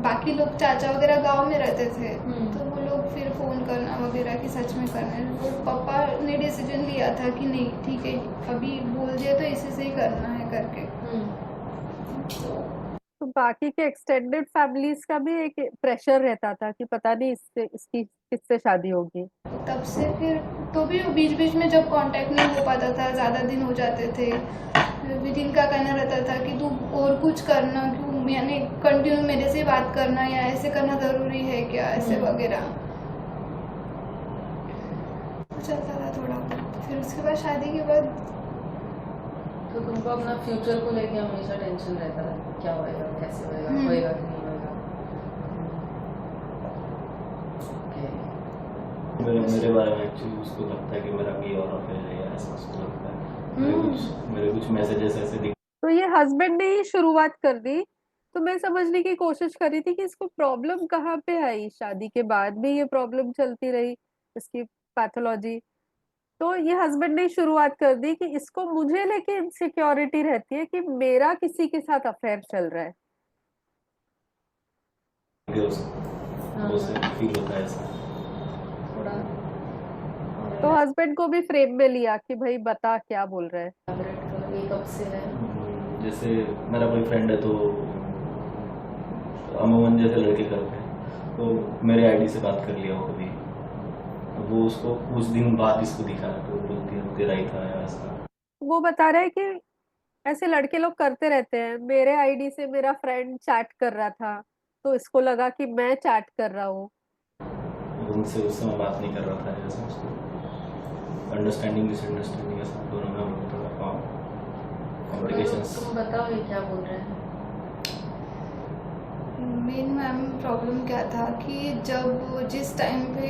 बाकी लोग चाचा वगैरह गांव में रहते थे, तो वो लोग फिर फोन करना वगैरह कि सच में करना है, और पापा ने डिसीजन लिया था कि नहीं ठीक है अभी बोल दिया तो इसी से ही करना है करके। तो बाकी के एक्सटेंडेड फैमिलीज का भी एक प्रेशर रहता था कि पता नहीं इसकी किससे शादी होगी। तब से फिर तो भी बीच बीच में जब कांटेक्ट नहीं हो पाता था, ज़्यादा दिन हो जाते थे, विदिन का कहना रहता था कि तू और कुछ करना, क्यों यानी कंटिन्यू मेरे से बात करना या ऐसे करना ज़रूरी है क्या, ऐसे वगैरह चलता था थोड़ा। फिर उसके बाद शादी के बाद तो तुमको अपना फ्यूचर को लेके हमेशा टेंशन रहता है, क्या होएगा, कैसे होएगा, होएगा कि नहीं होएगा? मेरे बारे में एक्चुअली उसको लगता है कि मेरा कोई और अफेयर है या ऐसा उसको लगता है। मेरे कुछ मैसेजेस ऐसे दिख। तो ये हस्बैंड ने ही शुरुआत कर दी, तो मैं समझने की कोशिश कर रही थी कि इसको प्रॉब्लम कहाँ पे आई, शादी के बाद भी ये प्रॉब्लम चलती रही इसकी पैथोलॉजी। तो ये हस्बैंड ने शुरुआत कर दी कि इसको मुझे लेके इनसिक्योरिटी रहती है कि मेरा किसी के साथ अफेयर चल रहा है। उसे फील होता है ऐसा थोड़ा तो हस्बैंड को भी फ्रेम में लिया कि भाई बता क्या बोल रहा है। ये कब से है? जैसे मेरा कोई फ्रेंड है तो अमूमन जैसे लड़के करते हैं, तो मेरे आईडी से बात कर लिया हो कभी, तो वो उसको कुछ दिन बाद इसको दिखा तो बोलती है तेरा ही था या ऐसा। वो बता रहा है कि ऐसे लड़के लोग करते रहते हैं, मेरे आईडी से मेरा फ्रेंड चैट कर रहा था तो इसको लगा कि मैं चैट कर रहा हूँ। उनसे उस समय बात नहीं कर रहा था, जैसे उसको अंडरस्टैंडिंग मिसअंडरस्टैंडिंग ऐसा दोनों में हम लोग थोड़ा कॉम्प्लिकेशंस। तुम बताओ ये क्या बोल रहे हैं? मेन मैम प्रॉब्लम क्या था कि जब जिस टाइम पे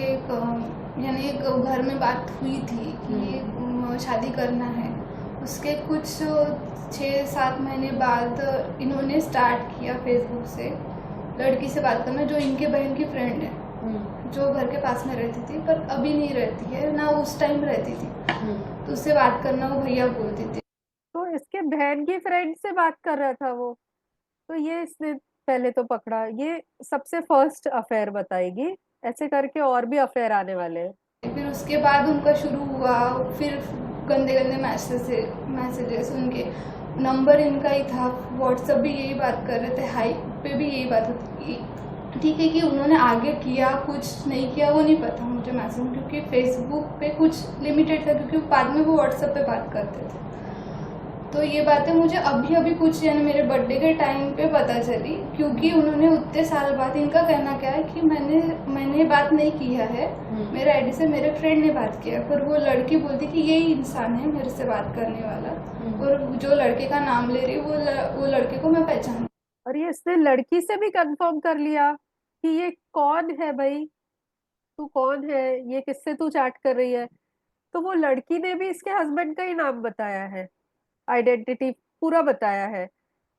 यानी एक घर में बात हुई थी कि शादी करना है, उसके कुछ 6-7 महीने बाद इन्होंने स्टार्ट किया फेसबुक से लड़की से बात करना जो इनके बहन की फ्रेंड है, जो घर के पास में रहती थी पर अभी नहीं रहती है ना, उस टाइम रहती थी, तो उससे बात करना वो भैया बोलती थी। तो इसके बहन की फ्रेंड से बात कर रहा था वो, तो ये इसने पहले तो पकड़ा। ये सबसे फर्स्ट अफेयर बताएगी, ऐसे करके और भी अफेयर आने वाले हैं। फिर उसके बाद उनका शुरू हुआ, फिर गंदे गंदे मैसेजेस, उनके नंबर इनका ही था, व्हाट्सएप भी यही बात कर रहे थे, हाई पे भी यही बात होती। ठीक है कि उन्होंने आगे किया कुछ नहीं किया वो नहीं पता मुझे मैक्सिमम, क्योंकि फेसबुक पे कुछ लिमिटेड था, क्योंकि बाद में वो व्हाट्सएप पे बात करते थे। तो ये बातें मुझे अभी कुछ यानी मेरे बर्थडे के टाइम पे पता चली, क्योंकि उन्होंने उतने साल बाद, इनका कहना क्या है कि मैंने बात नहीं किया है, मेरे आईडी से मेरे फ्रेंड ने बात किया, पर वो लड़की बोलती कि यही इंसान है मेरे से बात करने वाला, और जो लड़के का नाम ले रही वो लड़के को मैं पहचान। और ये इसने लड़की से भी कंफर्म कर लिया कि ये कौन है भाई, तू कौन है, ये किससे तू चैट कर रही है। तो वो लड़की ने भी इसके हस्बैंड का ही नाम बताया है, आइडेंटिटी पूरा बताया है।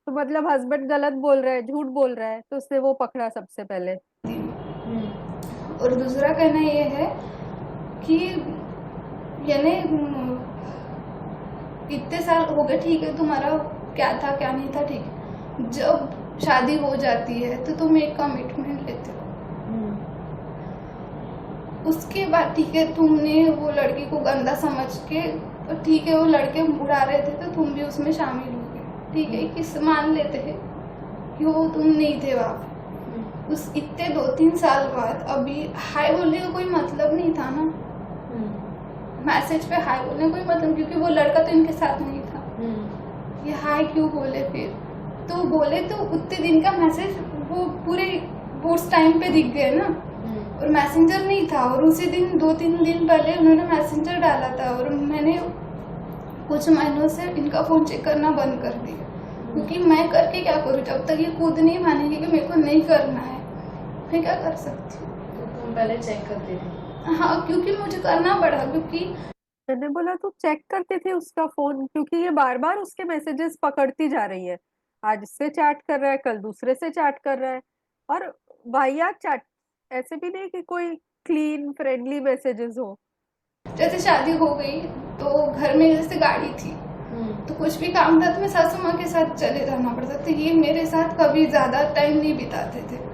तो मतलब हस्बैंड गलत बोल रहा है, झूठ बोल रहा है, तो उसने वो पकड़ा सबसे पहले। और दूसरा कहना ये है कि यानी इतने साल हो गए, ठीक है तुम्हारा क्या था क्या नहीं था, ठीक है, जब शादी हो जाती है तो तुम एक कमिटमेंट लेते हो, उसके बाद ठीक है तुमने वो लड़की को गंदा समझ के, तो ठीक है वो लड़के उड़ा रहे थे तो तुम भी उसमें शामिल हो गए, ठीक है किस मान लेते हैं कि वो तुम नहीं थे वहाँ पे। उस इतने 2-3 साल बाद अभी हाय बोलने का कोई मतलब नहीं था ना, मैसेज पे हाय बोलने का कोई मतलब, क्योंकि वो लड़का तो इनके साथ नहीं था, ये हाय क्यों बोले, फिर तो बोले तो उतने दिन का मैसेज वो पूरे उस टाइम पे दिख गए ना, और मैसेंजर नहीं था, और उसी दिन 2-3 दिन पहले उन्होंने मैसेंजर डाला था, और मैंने कुछ महीनों से इनका फ़ोन चेक करना बंद कर दिया, क्योंकि मैं करके क्या करूँ, जब तक ये खुद नहीं मानेंगे कि मेरे को नहीं करना है, मैं क्या कर सकती हूँ। तो तुम पहले चेक करती थी? हाँ, क्योंकि मुझे करना पड़ा, क्योंकि मैंने बोला तू चेक करते थे उसका फोन, क्योंकि ये बार बार उसके मैसेजेस पकड़ती जा रही है, आज इससे चैट कर रहा है, कल दूसरे से चैट कर रहा है, और वाहियात चैट, ऐसे भी नहीं कि कोई क्लीन फ्रेंडली मैसेजेस हो। जैसे शादी हो गई तो घर में जैसे गाड़ी थी, तो कुछ भी काम था तो मैं सासू माँ के साथ चले जाना पड़ता, तो ये मेरे साथ कभी ज्यादा टाइम नहीं बिताते थे।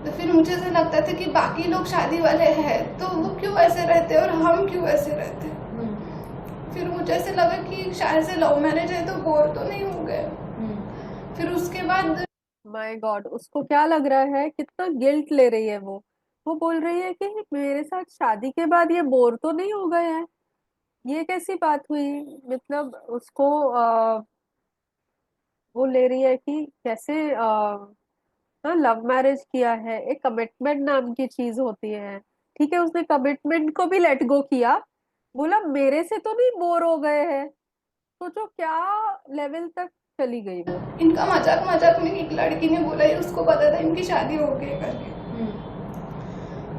तो फिर मुझे ऐसा लगता था कि बाकी लोग शादी वाले हैं तो वो क्यों ऐसे रहते और हम क्यों ऐसे रहते। फिर मुझे ऐसे लगा कि शायद से लव मैरिज है तो बोर तो नहीं हो गए। फिर उसके बाद माय गॉड, उसको क्या लग रहा है, कितना गिल्ट ले रही है वो बोल रही है कि मेरे साथ शादी के बाद ये बोर तो नहीं हो गए हैं, ये कैसी बात हुई। मतलब उसको वो ले रही है कि कैसे लव मैरिज किया है, एक कमिटमेंट नाम की चीज होती है, ठीक है उसने कमिटमेंट को भी लेट गो किया, बोला मेरे से तो नहीं बोर हो गए हैं। सोचो क्या लेवल तक चली गई वो। इनका मजाक में एक लड़की ने बोला, उसको पता था इनकी शादी हो गई करके,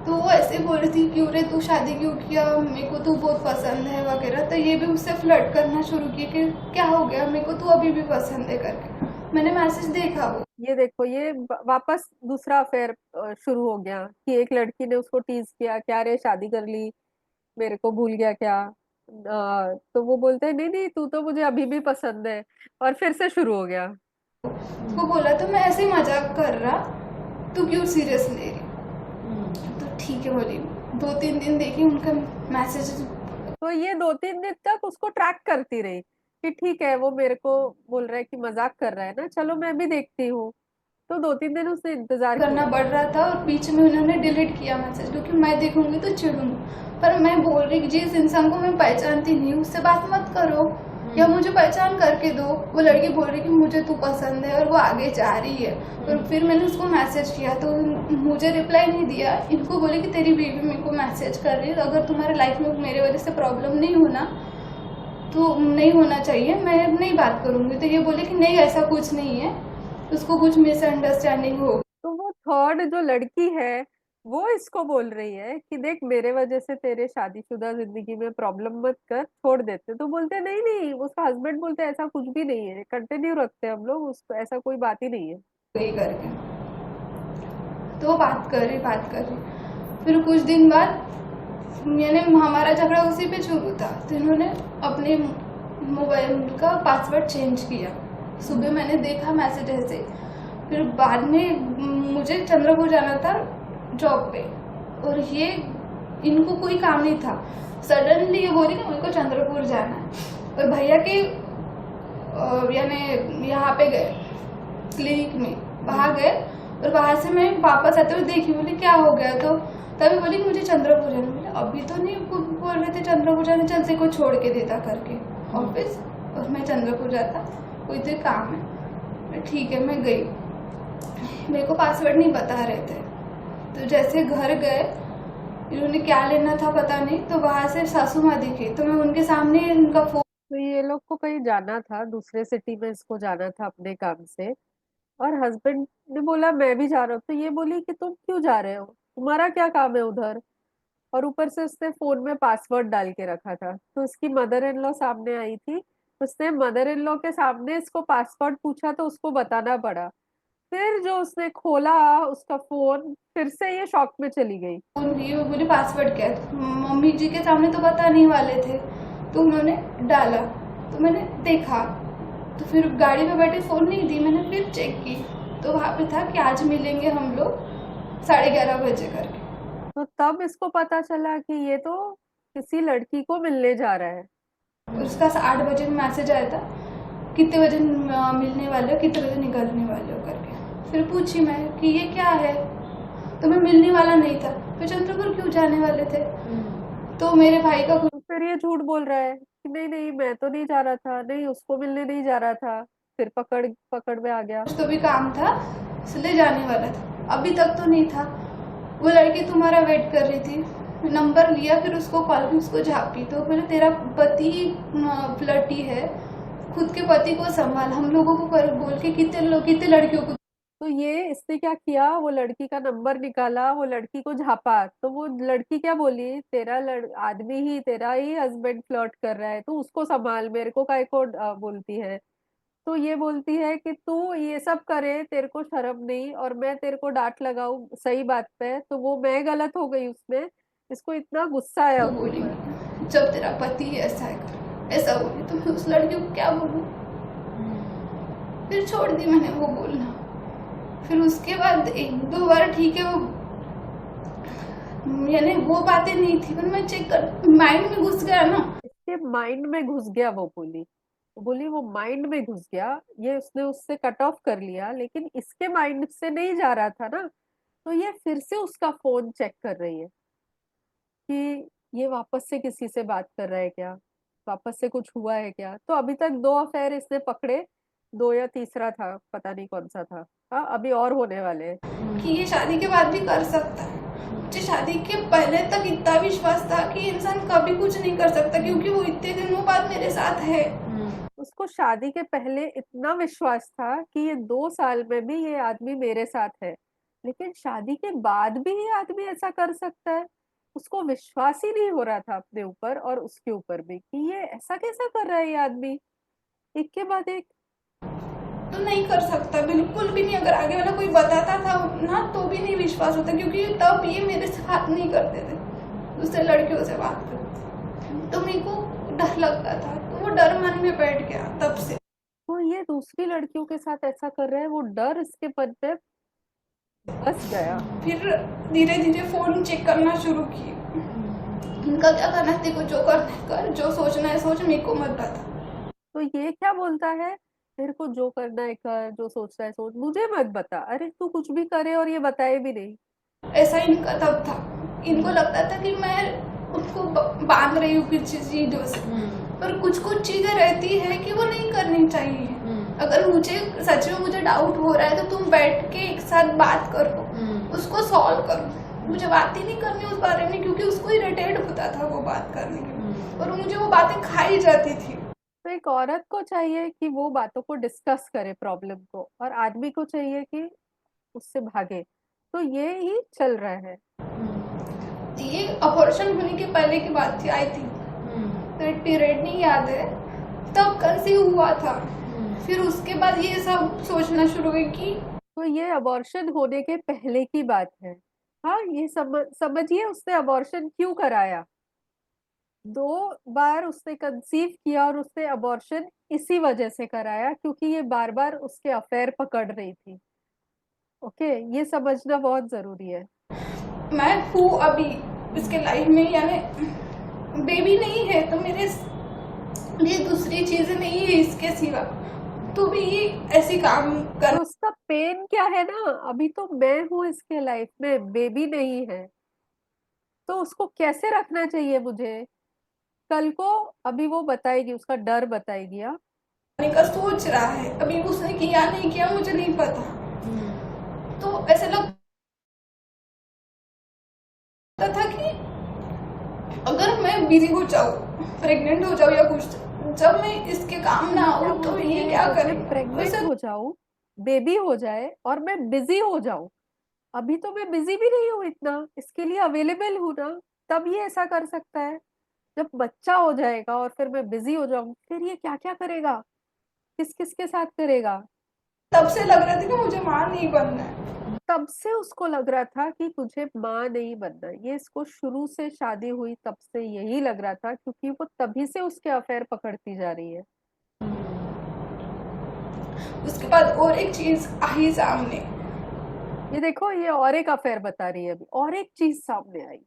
तो वो ऐसे बोल रही थी क्यों रे तू शादी क्यों किया, मेरे को तू बहुत पसंद है वगैरह। तो ये भी उससे फ्लर्ट करना शुरू किया कि क्या हो गया, मेरे को तू अभी भी पसंद है करके। मैंने मैसेज देखा वो, ये देखो ये वापस दूसरा अफेयर शुरू हो गया कि एक लड़की ने उसको टीज किया, क्या रे शादी कर ली, मेरे को भूल गया क्या। तो वो बोलते हैं नहीं नहीं तू तो मुझे अभी भी पसंद है, और फिर से शुरू हो गया। उसको बोला तो मैं ऐसे ही मजाक कर रहा, तू क्यों सीरियस ले रही। तो ठीक है बोली, 2-3 दिन देखी उनका मैसेज। तो ये 2-3 दिन तक उसको ट्रैक करती रही कि ठीक है वो मेरे को बोल रहा है कि मजाक कर रहा है ना, चलो मैं भी देखती हूँ। तो 2-3 दिन उसने इंतजार करना किया। बढ़ रहा था और बीच में उन्होंने डिलीट किया मैसेज, क्योंकि मैं देखूंगी तो चिढ़ूंगी। पर मैं बोल रही कि जिस इंसान को मैं पहचानती नहीं उससे बात मत करो, या मुझे पहचान करके दो। वो लड़की बोल रही कि मुझे तू पसंद है और वो आगे जा रही है। और फिर मैंने उसको मैसेज किया तो मुझे रिप्लाई नहीं दिया। इनको बोले कि तेरी बीवी मेरे को मैसेज कर रही है, अगर तुम्हारे लाइफ में मेरे वजह से प्रॉब्लम नहीं होना तो नहीं होना चाहिए, मैं नहीं बात करूंगी। तो ये बोले कि नहीं ऐसा कुछ नहीं है, उसको कुछ मिसअंडरस्टैंडिंग हो। तो वो थर्ड जो लड़की है वो इसको बोल रही है कि देख मेरे वजह से तेरे शादीशुदा जिंदगी में प्रॉब्लम मत कर, छोड़ देते। तो बोलते नहीं नहीं, उसका हस्बैंड बोलते ऐसा कुछ भी नहीं है, कंटिन्यू रखते हम लोग, उसको ऐसा कोई बात ही नहीं है। गई करके तो वो बात कर रही। फिर कुछ दिन बाद मैंने हमारा झगड़ा उसी पे शुरू था, तो इन्होंने अपने मोबाइल का पासवर्ड चेंज किया। सुबह मैंने देखा मैसेज ऐसे। फिर बाद में मुझे चंद्रपुर जाना था जॉब पे, और ये इनको कोई काम नहीं था। सडनली ये बोली कि मेरे को चंद्रपुर जाना है, और भैया के यानी यहाँ पे गए क्लिनिक में, वहाँ गए। और वहाँ से मैं वापस आते हुए देखी, बोली क्या हो गया? तो तभी बोली कि मुझे चंद्रपुर जाना। बोले अभी तो नहीं बोल रहे थे चंद्रपुर जाने, चल से को छोड़ के देता करके ऑफिस, और मैं चंद्रपुर जाता, कोई तो काम है। ठीक है, मैं गई। मेरे को पासवर्ड नहीं बता रहे थे, तो जैसे घर गए, इन्होंने क्या लेना था पता नहीं, तो वहाँ से सासू माँ दिखी, तो मैं उनके सामने उनका फोन। तो ये लोग को कहीं जाना था, दूसरे सिटी में इसको जाना था अपने काम से, और हस्बैंड ने बोला मैं भी जा रहा हूँ। तो ये बोली कि तुम क्यों जा रहे हो, तुम्हारा क्या काम है उधर? और ऊपर से उसने फोन में पासवर्ड डाल के रखा था। तो उसकी मदर इन लॉ सामने आई थी, उसने मदर इन लॉ के सामने इसको पासवर्ड पूछा तो उसको बताना पड़ा। फिर जो उसने खोला उसका फोन, फिर से ये शॉक में चली गई। ये बोली पासवर्ड क्या है? मम्मी जी के सामने तो बताने वाले थे, तो उन्होंने डाला, तो मैंने देखा। तो फिर गाड़ी में बैठे फोन नहीं दी, मैंने फिर चेक की, तो वहाँ पे था कि आज मिलेंगे हम लोग 11:30 बजे करके। तो तब इसको पता चला कि ये तो किसी लड़की को मिलने जा रहा है। उसका 8 बजे मैसेज आया था, कितने बजे मिलने वाले हो, कितने बजे निकलने वाले हो करके। फिर पूछी मैं कि ये क्या है, तो मैं मिलने वाला नहीं था, फिर चंद्रपुर क्यों जाने वाले थे? तो मेरे भाई का तो फिर ये झूठ बोल रहा है कि नहीं नहीं मैं तो नहीं जा रहा था, नहीं उसको मिलने नहीं जा रहा था। फिर पकड़ में आ गया। कुछ तो भी काम था इसलिए जाने वाला था, अभी तक तो नहीं था। वो लड़की तुम्हारा वेट कर रही थी, नंबर लिया, फिर उसको कॉल की, उसको झापी, तो बोले तेरा पति फ्लर्टी है, खुद के पति को संभाल, हम लोगों को बोल के कितने लड़कियों को। तो ये इसने क्या किया, वो लड़की का नंबर निकाला, वो लड़की को झापा। तो वो लड़की क्या बोली, तेरा आदमी ही, तेरा ही हस्बैंड फ्लर्ट कर रहा है, तू उसको संभाल, मेरे को काय को बोलती है। तो ये बोलती है कि तू ये सब करे, तेरे को शर्म नहीं, और मैं तेरे को डांट लगाऊं सही बात पे, तो वो मैं गलत हो गई उसमें। इसको इतना गुस्सा आया तो बोली जब तेरा पति ऐसा है ऐसा बोली, तो मैं उस लड़की को क्या बोलूं? फिर छोड़ दी मैंने वो बोलना। फिर उसके बाद 1-2 बार ठीक है, वो यानी वो बातें नहीं थी, पर मैं चेक कर माइंड में घुस गया ना। इसके माइंड में घुस गया, वो बोली वो माइंड में घुस गया। ये उसने उससे कट ऑफ कर लिया, लेकिन इसके माइंड से नहीं जा रहा था ना। तो ये फिर से उसका फोन चेक कर रही है कि ये वापस से किसी से बात कर रहा है क्या, वापस से कुछ हुआ है क्या। तो अभी तक 2 अफेयर इसने पकड़े, 2 या तीसरा था, पता नहीं कौन सा था। हाँ, अभी और होने वाले हैं। कि ये शादी के बाद भी कर सकता है। मुझे शादी के पहले तक इतना विश्वास था कि इंसान कभी कुछ नहीं कर सकता, क्योंकि वो इतने दिनों बाद मेरे साथ है। उसको शादी के पहले इतना विश्वास था कि ये 2 साल में भी ये आदमी मेरे साथ है, लेकिन शादी के बाद भी ये आदमी ऐसा कर सकता है। उसको विश्वास ही नहीं हो रहा था अपने ऊपर और उसके ऊपर भी, कि ये ऐसा कैसा कर रहा है ये आदमी, एक के बाद एक। तो नहीं कर सकता, बिल्कुल भी नहीं। अगर आगे वाला कोई बताता था ना तो भी नहीं विश्वास होता, क्योंकि तब ये मेरे से बात नहीं करते थे, दूसरे लड़कियों से बात करते, तो मेरे को डर लगता था। तो वो डर मन में बैठ गया तब से। तो ये दूसरी लड़कियों के साथ ऐसा कर रहा है, वो डर इसके मन पे बस गया। फिर धीरे धीरे फोन चेक करना शुरू किए। इनका क्या करना है, तेरे को जो करना है कर, जो सोचना है सोच, मेरे को मत बता। तो ये क्या बोलता है, तेरे को जो करना है कर, जो सोचना है सोच, मुझे मत बता। अरे तू कुछ भी करे और ये बताए भी नहीं। ऐसा इनका तब था। इनको लगता था कि मैं उनको बांध रही हूँ कुछ चीजों से, पर कुछ कुछ चीजें रहती है कि वो नहीं करनी चाहिए। अगर मुझे सच में मुझे डाउट हो रहा है तो तुम बैठ के एक साथ बात करो, उसको सॉल्व करो। मुझे बात ही नहीं करनी उस बारे में, क्योंकि उसको इरिटेट होता था वो बात करने के, और मुझे वो बातें खाई जाती थी। तो एक औरत को चाहिए कि वो बातों को डिस्कस करे, प्रॉब्लम को, और आदमी को चाहिए कि उससे भागे। तो ये ही चल रहा है। ये अबॉर्शन होने के पहले की बात थी, आई थी पीरियड नहीं याद है, तब कंसीव हुआ था। फिर उसके बाद ये सब सोचना शुरू हुई कि तो ये अबॉर्शन होने के पहले की बात है। हाँ, ये समझिए उसने अबॉर्शन क्यों कराया। 2 बार उसने कंसीव किया और उसने अबॉर्शन इसी वजह से कराया, क्योंकि ये बार बार उसके अफेयर पकड़ रही थी। ओके, ये समझना बहुत जरूरी है। मैं हूँ अभी इसके लाइफ में, यानी बेबी नहीं है तो मेरे लिए दूसरी चीजें नहीं है इसके सिवा, तो भी ये ऐसी काम कर। तो उसका पेन क्या है ना, अभी तो मैं हूँ इसके लाइफ में, बेबी नहीं है। तो उसको कैसे रखना चाहिए मुझे, कल को अभी वो बताएगी, उसका डर बताएगी। हाँ, करने का सोच रहा है, अभी उसने किया नहीं किया मुझे नहीं पता। तो ऐसे लगता था कि अगर मैं बिजी हो जाऊँ, प्रेग्नेंट हो जाऊँ या कुछ, जब मैं इसके काम ना आऊँ तो ये क्या करे। प्रेग्नेंट हो जाऊं, बेबी हो जाए और मैं बिजी हो जाऊं। अभी तो मैं बिजी भी नहीं हूँ इतना, इसके लिए अवेलेबल हूँ ना, तब ये ऐसा कर सकता है। जब बच्चा हो जाएगा और फिर मैं बिजी हो जाऊं, फिर ये क्या क्या करेगा, किस किस के साथ करेगा। तब से लग रहा था कि मुझे माँ नहीं बनना है। तब से उसको लग रहा था कि तुझे माँ नहीं बनना। ये इसको शुरू से शादी हुई तब से यही लग रहा था, क्योंकि वो तभी से उसके अफेयर पकड़ती जा रही है। उसके बाद और एक चीज आई सामने, ये देखो, ये और एक अफेयर बता रही है अभी, और एक चीज सामने आई।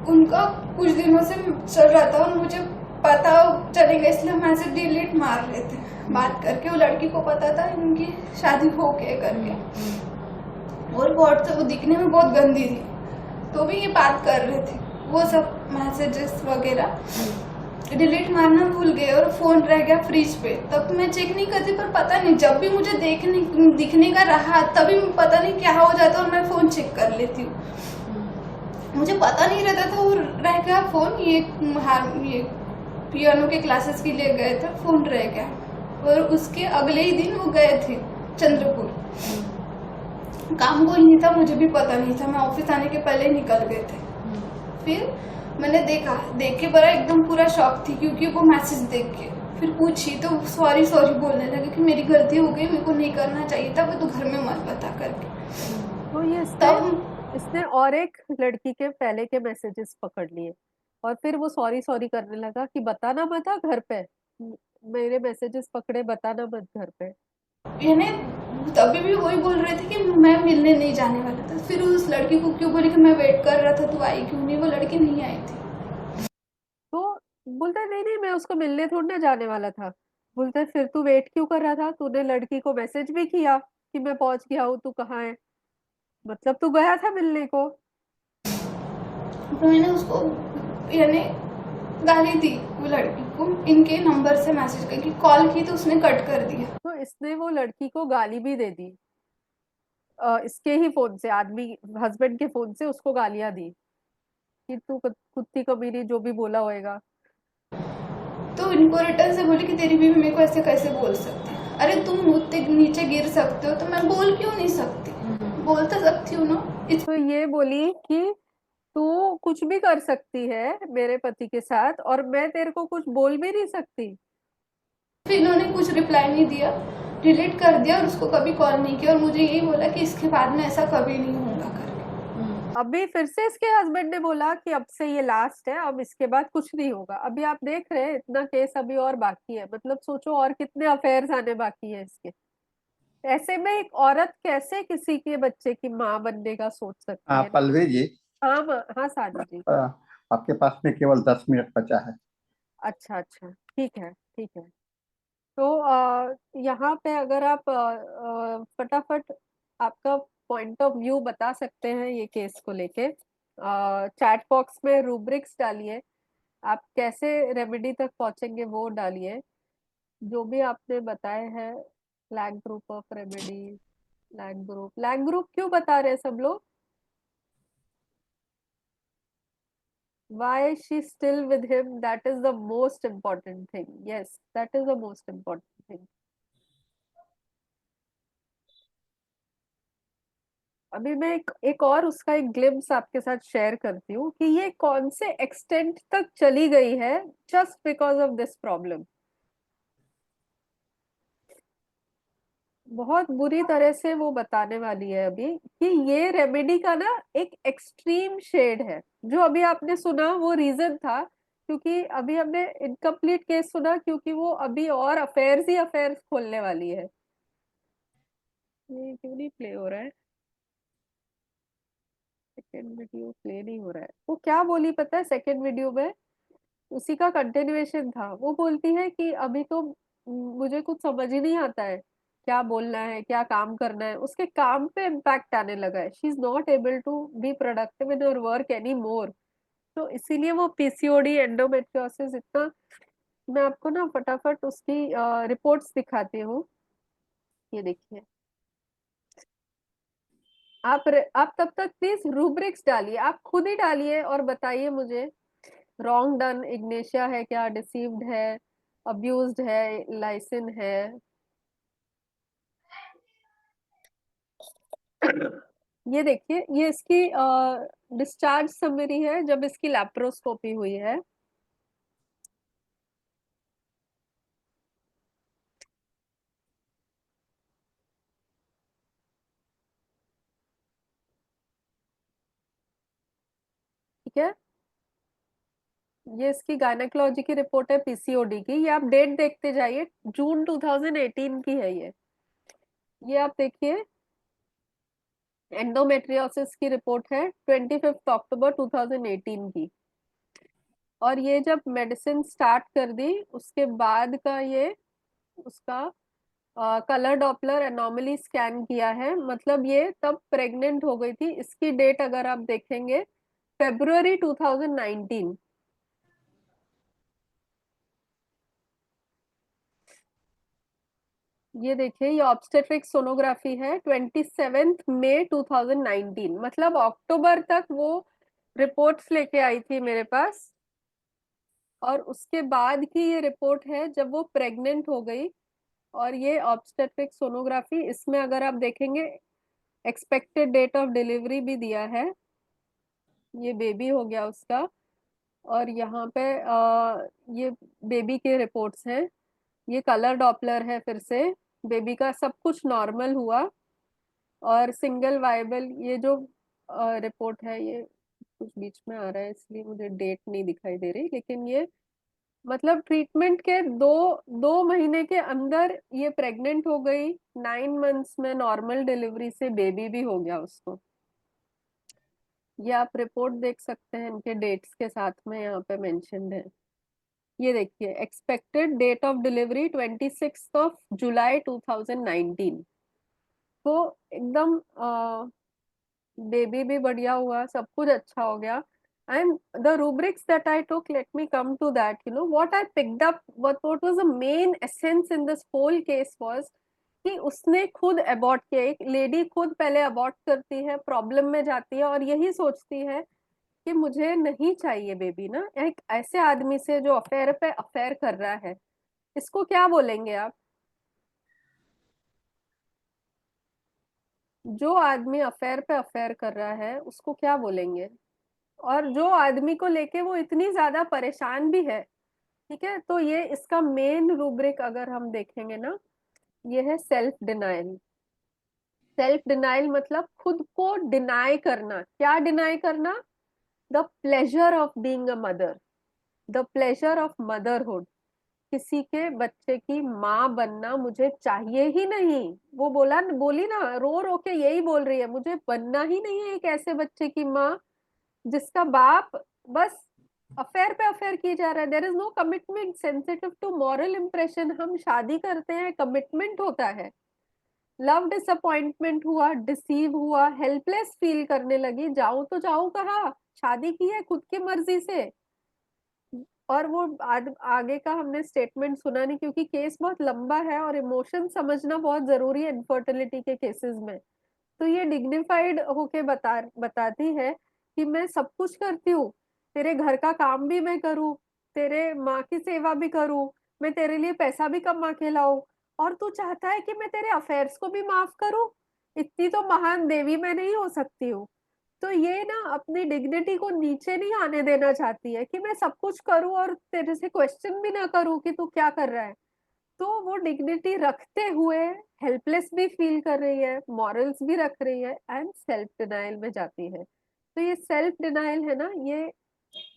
उनका कुछ दिनों से चल रहा था और मुझे पता चलेगा इसलिए मैसेज डिलीट मार रहे थे बात करके। वो लड़की को पता था इनकी शादी हो के करके, और व्हाट्सएप वो दिखने में बहुत गंदी थी, तो भी ये बात कर रहे थे। वो सब मैसेजेस वगैरह डिलीट मारना भूल गए और फोन रह गया फ्रिज पे। तब मैं चेक नहीं करती, पर पता नहीं जब भी मुझे दिखने का रहा तभी पता नहीं क्या हो जाता और मैं फोन चेक कर लेती हूँ। मुझे पता नहीं रहता था वो रह गया फोन। ये पियानो के क्लासेस के लिए गए थे, फोन रह गया। और उसके अगले ही दिन वो गए थे चंद्रपुर, काम कोई नहीं था, मुझे भी पता नहीं था, मैं ऑफिस आने के पहले निकल गए थे। फिर मैंने देख के बड़ा एकदम पूरा शॉक थी, क्योंकि वो मैसेज देख के फिर पूछी तो सॉरी बोलने लगे कि मेरी गलती हो गई, मेरे को नहीं करना चाहिए था, वो तो घर में मत बता करके। तो ये तब इसने और एक लड़की के पहले के मैसेजेस पकड़ लिए और फिर वो सॉरी करने लगा कि बताना मत घर पे, मेरे मैसेजेस पकड़े, बताना मत घर पे। यानी तभी भी वही बोल रहे थे कि मैं मिलने नहीं जाने वाला था। फिर उस लड़की को क्यों बोली कि मैं वेट कर रहा था, तू आई क्यों नहीं? वो लड़की नहीं आई थी। तो बोलता है नहीं मैं उसको मिलने थोड़ी ना जाने वाला था। बोलता है फिर तू वेट क्यों कर रहा था, तूने लड़की को मैसेज भी किया कि मैं पहुंच गया हूँ, तू कहाँ है, मतलब तू गया था मिलने को। तो मैंने उसको यानी गाली दी वो लड़की को, इनके नंबर से मैसेज करके कॉल की तो उसने कट कर दिया। तो इसने वो लड़की को गाली भी दे दी, इसके ही फोन से, आदमी हस्बैंड के फोन से उसको गालियां दी कि तू कुत्ती कमीनी, जो भी बोला होएगा। तो इनको रिटर्न से बोली कि तेरी बीवी मेरे को ऐसे कैसे बोल सकती है? अरे तुम मुझसे नीचे गिर सकते हो तो मैं बोल क्यों नहीं सकती? बोल तो सकती हूँ ना। तो ये बोली कि तू कुछ भी कर सकती है मेरे पति के साथ और मैं तेरे को कुछ बोल भी नहीं सकती। फिर इन्होंने कुछ रिप्लाई नहीं दिया, डिलीट कर दिया और उसको कभी कॉल नहीं किया, और मुझे यही बोला कि इसके बाद में ऐसा कभी नहीं होगा करके। अभी फिर से इसके हस्बैंड ने बोला कि अब से ये लास्ट है, अब इसके बाद कुछ नहीं होगा। अभी आप देख रहे हैं इतना केस अभी और बाकी है, मतलब सोचो और कितने अफेयर्स आने बाकी है इसके। ऐसे में एक औरत कैसे किसी के बच्चे की माँ बनने का सोच सकती है। पल्लवी जी, हाँ साधु जी। आपके पास में केवल 10 मिनट बचा है। अच्छा अच्छा, ठीक है ठीक है। तो यहाँ पे अगर आप फटाफट आपका पॉइंट ऑफ व्यू बता सकते हैं ये केस को लेके, चैट बॉक्स में रूब्रिक्स डालिए, आप कैसे रेमेडी तक पहुंचेंगे वो डालिए, जो भी आपने बताए हैं। Lag group of remedy, lag group क्यों बता रहे हैं सब लोग? Why she still with him? That is the most important thing. Yes, that is the most important thing. अभी मैं एक और उसका एक ग्लिम्स आपके साथ शेयर करती हूँ कि ये कौन से एक्सटेंट तक चली गई है just because of this problem. बहुत बुरी तरह से वो बताने वाली है अभी कि ये रेमेडी का ना एक एक्सट्रीम शेड है। जो अभी आपने सुना वो रीजन था क्योंकि अभी हमने इनकम्प्लीट केस सुना, क्योंकि वो अभी और अफेयर्स ही अफेयर्स खोलने वाली है। ये क्यों नहीं प्ले हो रहा है? सेकेंड वीडियो प्ले नहीं हो रहा है। वो क्या बोली पता है सेकेंड वीडियो में? उसी का कंटिन्यूएशन था। वो बोलती है कि अभी तो मुझे कुछ समझ ही नहीं आता है क्या बोलना है, क्या काम करना है। उसके काम पे इम्पैक्ट आने लगा है। She is not able to be productive in her work any more. तो इसीलिए वो पीसीओडी, एंडोमेट्रियोसिस इतना। मैं आपको ना फटाफट उसकी रिपोर्ट्स दिखाती हूँ। ये देखिए, आप तब तक प्लीज रूब्रिक्स डालिए, आप खुद ही डालिए और बताइए मुझे। रॉन्ग डन इग्नेशिया है क्या, डिसीव्ड है, अब्यूज्ड है, लाइसिन है। ये देखिए, ये इसकी डिस्चार्ज समरी है जब इसकी लैप्रोस्कोपी हुई है। ठीक है, ये इसकी गायनेकोलॉजी की रिपोर्ट है पीसीओडी की। ये आप डेट देखते जाइए, जून 2018 की है ये आप देखिए। एंडोमेट्रियोसिस की रिपोर्ट है 25 अक्टूबर 2018 की। और ये जब मेडिसिन स्टार्ट कर दी उसके बाद का ये उसका कलर डॉपलर एनॉमली स्कैन किया है। मतलब ये तब प्रेग्नेंट हो गई थी। इसकी डेट अगर आप देखेंगे February 2019। ये देखिए, ये ऑब्स्टेट्रिक सोनोग्राफी है 27 मई 2019। मतलब अक्टूबर तक वो रिपोर्ट्स लेके आई थी मेरे पास। और उसके बाद की ये रिपोर्ट है जब वो प्रेग्नेंट हो गई। और ये ऑब्स्टेट्रिक सोनोग्राफी, इसमें अगर आप देखेंगे एक्सपेक्टेड डेट ऑफ डिलीवरी भी दिया है। ये बेबी हो गया उसका। और यहाँ पे ये बेबी के रिपोर्ट्स हैं। ये कलर डॉपलर है फिर से। बेबी का सब कुछ नॉर्मल हुआ। और सिंगल वाइबल, ये जो रिपोर्ट है, ये कुछ बीच में आ रहा है इसलिए मुझे डेट नहीं दिखाई दे रही, लेकिन ये मतलब ट्रीटमेंट के दो दो महीने के अंदर ये प्रेग्नेंट हो गई। 9 मंथ्स में नॉर्मल डिलीवरी से बेबी भी हो गया उसको। ये आप रिपोर्ट देख सकते हैं, इनके डेट्स के साथ में यहाँ पे मेंशन्ड है। ये देखिए, एक्सपेक्टेड डेट ऑफ डिलीवरी 26 जुलाई 2019। तो एकदम बेबी भी बढ़िया हुआ, सब कुछ अच्छा हो गया। And the rubrics that I took, let me come to that. What I picked up, what was the main essence in this whole case was कि उसने खुद अबॉर्ट किया। एक लेडी खुद पहले अबॉर्ट करती है, प्रॉब्लम में जाती है और यही सोचती है कि मुझे नहीं चाहिए बेबी ना। एक ऐसे आदमी से जो अफेयर पे अफेयर कर रहा है, इसको क्या बोलेंगे आप? जो आदमी अफेयर पे अफेयर कर रहा है उसको क्या बोलेंगे? और जो आदमी को लेके वो इतनी ज्यादा परेशान भी है। ठीक है, तो ये इसका मेन रूब्रिक अगर हम देखेंगे ना, ये है सेल्फ डिनाइल। सेल्फ डिनाइल मतलब खुद को डिनाई करना। क्या डिनाई करना? The pleasure of being a mother, the pleasure of motherhood. किसी के बच्चे की माँ बनना मुझे चाहिए ही नहीं। वो बोली ना, रो रो के यही बोल रही है, मुझे बनना ही नहीं है एक ऐसे बच्चे की माँ जिसका बाप बस अफेयर पे अफेयर की जा रहा है, there is no commitment, sensitive to moral impression. हम शादी करते हैं, कमिटमेंट होता है, लव डिसअपॉइंटमेंट हुआ, डिसीव हुआ, हेल्पलेस फील करने लगी, जाऊं तो जाऊं कहाँ, शादी की है खुद की मर्जी से। और वो आगे का हमने स्टेटमेंट सुना नहीं, क्योंकि केस बहुत लंबा है और इमोशन समझना बहुत जरूरी है इनफर्टिलिटी के केसेस में। तो ये डिग्निफाइड होके बताती है कि मैं सब कुछ करती हूँ, तेरे घर का काम भी मैं करूँ, तेरे माँ की सेवा भी करूँ, मैं तेरे लिए पैसा भी कमा के लाऊं, और तू चाहता है कि मैं तेरे अफेयर्स को भी माफ करूँ। इतनी तो महान देवी मैं नहीं हो सकती हूँ। तो ये ना अपनी डिग्निटी को नीचे नहीं आने देना चाहती है कि मैं सब कुछ करूं और तेरे से क्वेश्चन भी ना करूं कि तू क्या कर रहा है। तो वो डिग्निटी रखते हुए हेल्पलेस भी फील कर रही है, मॉरल्स भी रख रही है, एंड सेल्फ डिनाइल में जाती है। तो ये सेल्फ डिनाइल है ना, ये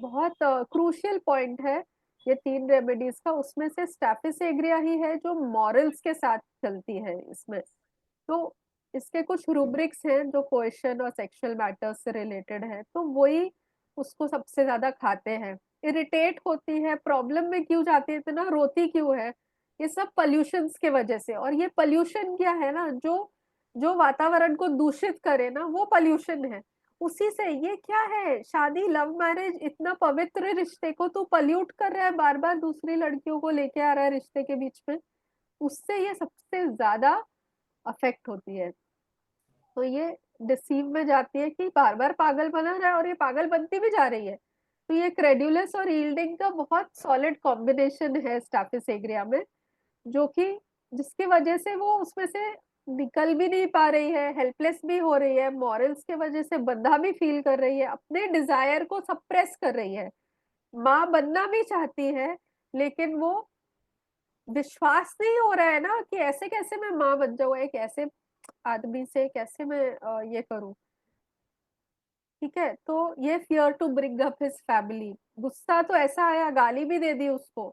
बहुत क्रूशियल पॉइंट है ये 3 रेमेडीज का। उसमें से स्टैफिस एग्रिया ही है जो मॉरल्स के साथ चलती है इसमें। तो इसके कुछ रूब्रिक्स हैं जो क्वेश्चन और सेक्सुअल मैटर्स से रिलेटेड है, तो वही उसको सबसे ज्यादा खाते हैं। इरिटेट होती है, प्रॉब्लम में क्यों जाती है, इतना रोती क्यों है, ये सब पॉल्यूशंस के वजह से। और ये पॉल्यूशन क्या है ना, जो जो वातावरण को दूषित करे ना, वो पॉल्यूशन है। उसी से ये क्या है, शादी लव मैरिज इतना पवित्र रिश्ते को तू पल्यूट कर रहा है, बार बार दूसरी लड़कियों को लेके आ रहा है रिश्ते के बीच में। उससे ये सबसे ज्यादा अफेक्ट होती है। तो ये डिसीव में जाती है कि बार बार पागल बना रहा है, और ये पागल बनती भी जा रही है। तो ये क्रेड्यूलस और यील्डिंग का बहुत सॉलिड कॉम्बिनेशन है स्टैफिस एग्रिया में, जो कि जिसकी वजह से वो उसमें से निकल भी नहीं पा रही है, हेल्पलेस भी हो रही है, मॉरल्स के वजह से बंधा भी फील कर रही है, अपने डिजायर को सप्रेस कर रही है। माँ बनना भी चाहती है, लेकिन वो विश्वास नहीं हो रहा है ना कि ऐसे कैसे मैं माँ बन जाऊँ, एक ऐसे आदमी से कैसे मैं ये करूं। ठीक है, तो ये fear to bring up his family, गुस्सा तो ऐसा आया, गाली भी दे दी उसको।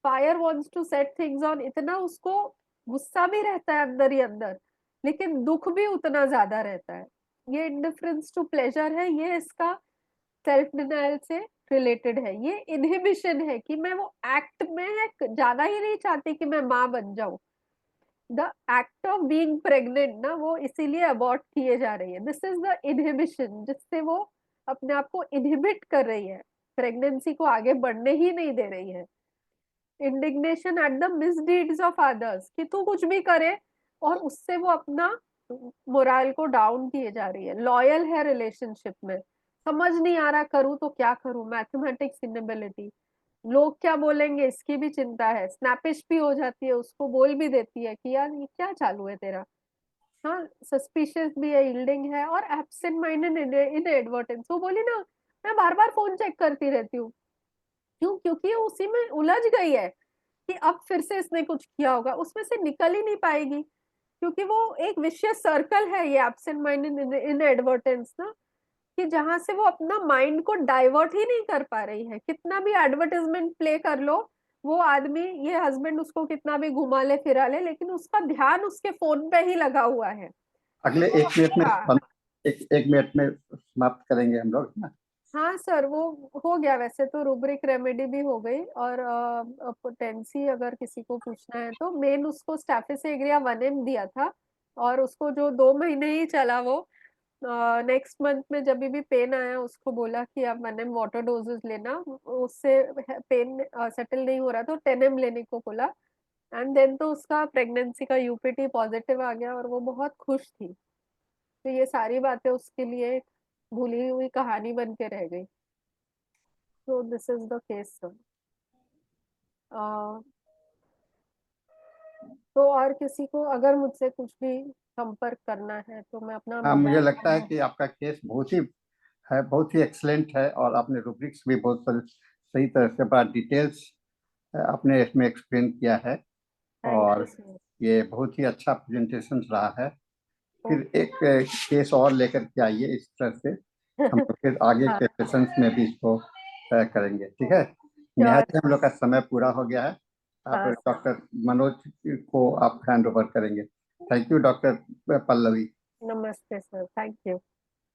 Fire wants to set things on, इतना उसको गुस्सा भी रहता है अंदर ही अंदर, लेकिन दुख भी उतना ज्यादा रहता है। ये इंडिफरेंस टू प्लेजर है, ये इसका सेल्फ डिनायल से रिलेटेड है। ये इनहिबिशन है कि मैं वो एक्ट में जाना ही नहीं चाहती कि मैं माँ बन जाऊं। The act of being pregnant ना, वो इसीलिए अबॉर्ट किए जा रही है। दिस इज द इनहिबिशन, जिससे वो अपने आप को इनहिबिट कर रही है, प्रेगनेंसी को आगे बढ़ने ही नहीं दे रही है। Indignation at the misdeeds of others, कि तू कुछ भी करे, और उससे वो अपना मोरल को डाउन किए जा रही है। लॉयल है रिलेशनशिप में, समझ नहीं आ रहा करूँ तो क्या करूँ, मैथमेटिक्स इनएबिलिटी, लोग क्या बोलेंगे इसकी भी चिंता है, स्नैपिश भी हो जाती है, उसको बोल भी देती है कि यार ये क्या चालू है तेरा। हाँ, सस्पिशियस भी है, यील्डिंग है, और एब्सेंट माइंडेड इन एडवर्टेंस। वो बोली ना, मैं बार बार फोन चेक करती रहती हूँ। क्यों? क्योंकि ये उसी में उलझ गई है कि अब फिर से इसने कुछ किया होगा, उसमें से निकल ही नहीं पाएगी, क्योंकि वो एक विशियस सर्कल है ये एब्सेंट माइंडेड इन एडवर्टेंस ना, कि जहां से वो अपना माइंड को डाइवर्ट ही नहीं कर पा रही है। कितना भी एडवर्टाइजमेंट प्ले कर लो, वो आदमी, ये हस्बैंड उसको कितना भी घुमा ले फिरा ले, लेकिन उसका ध्यान उसके फोन पे ही लगा हुआ है। अगले तो 1 मिनट में हाँ, एक मिनट में समाप्त करेंगे हम लोग, है ना। हाँ सर, वो हो गया वैसे तो, रूब्रिक रेमेडी भी हो गई। और पोटेंसी अगर किसी को पूछना है तो मेन उसको स्टैफिस एग्रिया 1M दिया था, और उसको जो 2 महीने ही चला वो, नेक्स्ट मंथ में जब भी पेन आया उसको बोला कि आप 1M वाटर डोजेस लेना, उससे पेन सेटल नहीं हो रहा तो 10M लेने को बोला। एंड देन तो उसका प्रेगनेंसी का यूपीटी पॉजिटिव आ गया और वो बहुत खुश थी। तो ये सारी बातें उसके लिए एक भूली हुई कहानी बन के रह गई। तो this is the case sir. तो और किसी को अगर मुझसे कुछ भी संपर्क करना है तो मैं अपना हाँ, मुझे मोबाइल लगता है कि आपका केस बहुत ही एक्सलेंट है, और आपने रूब्रिक्स भी बहुत सही तरह से बड़ा डिटेल्स आपने इसमें एक्सप्लेन किया है। थैंक यू और सर। ये बहुत ही अच्छा प्रेजेंटेशन रहा है। फिर एक केस और लेकर के आइए, इस तरह से हम लोग फिर आगे हाँ, के सेशंस में भी इसको करेंगे, ठीक है। श्योर। निहायत हम लोग का समय पूरा हो गया है। आप हाँ सर, डॉक्टर मनोज को आप हैंड ओवर करेंगे। Thank you doctor Pallavi. नमस्ते सर, थैंक यू।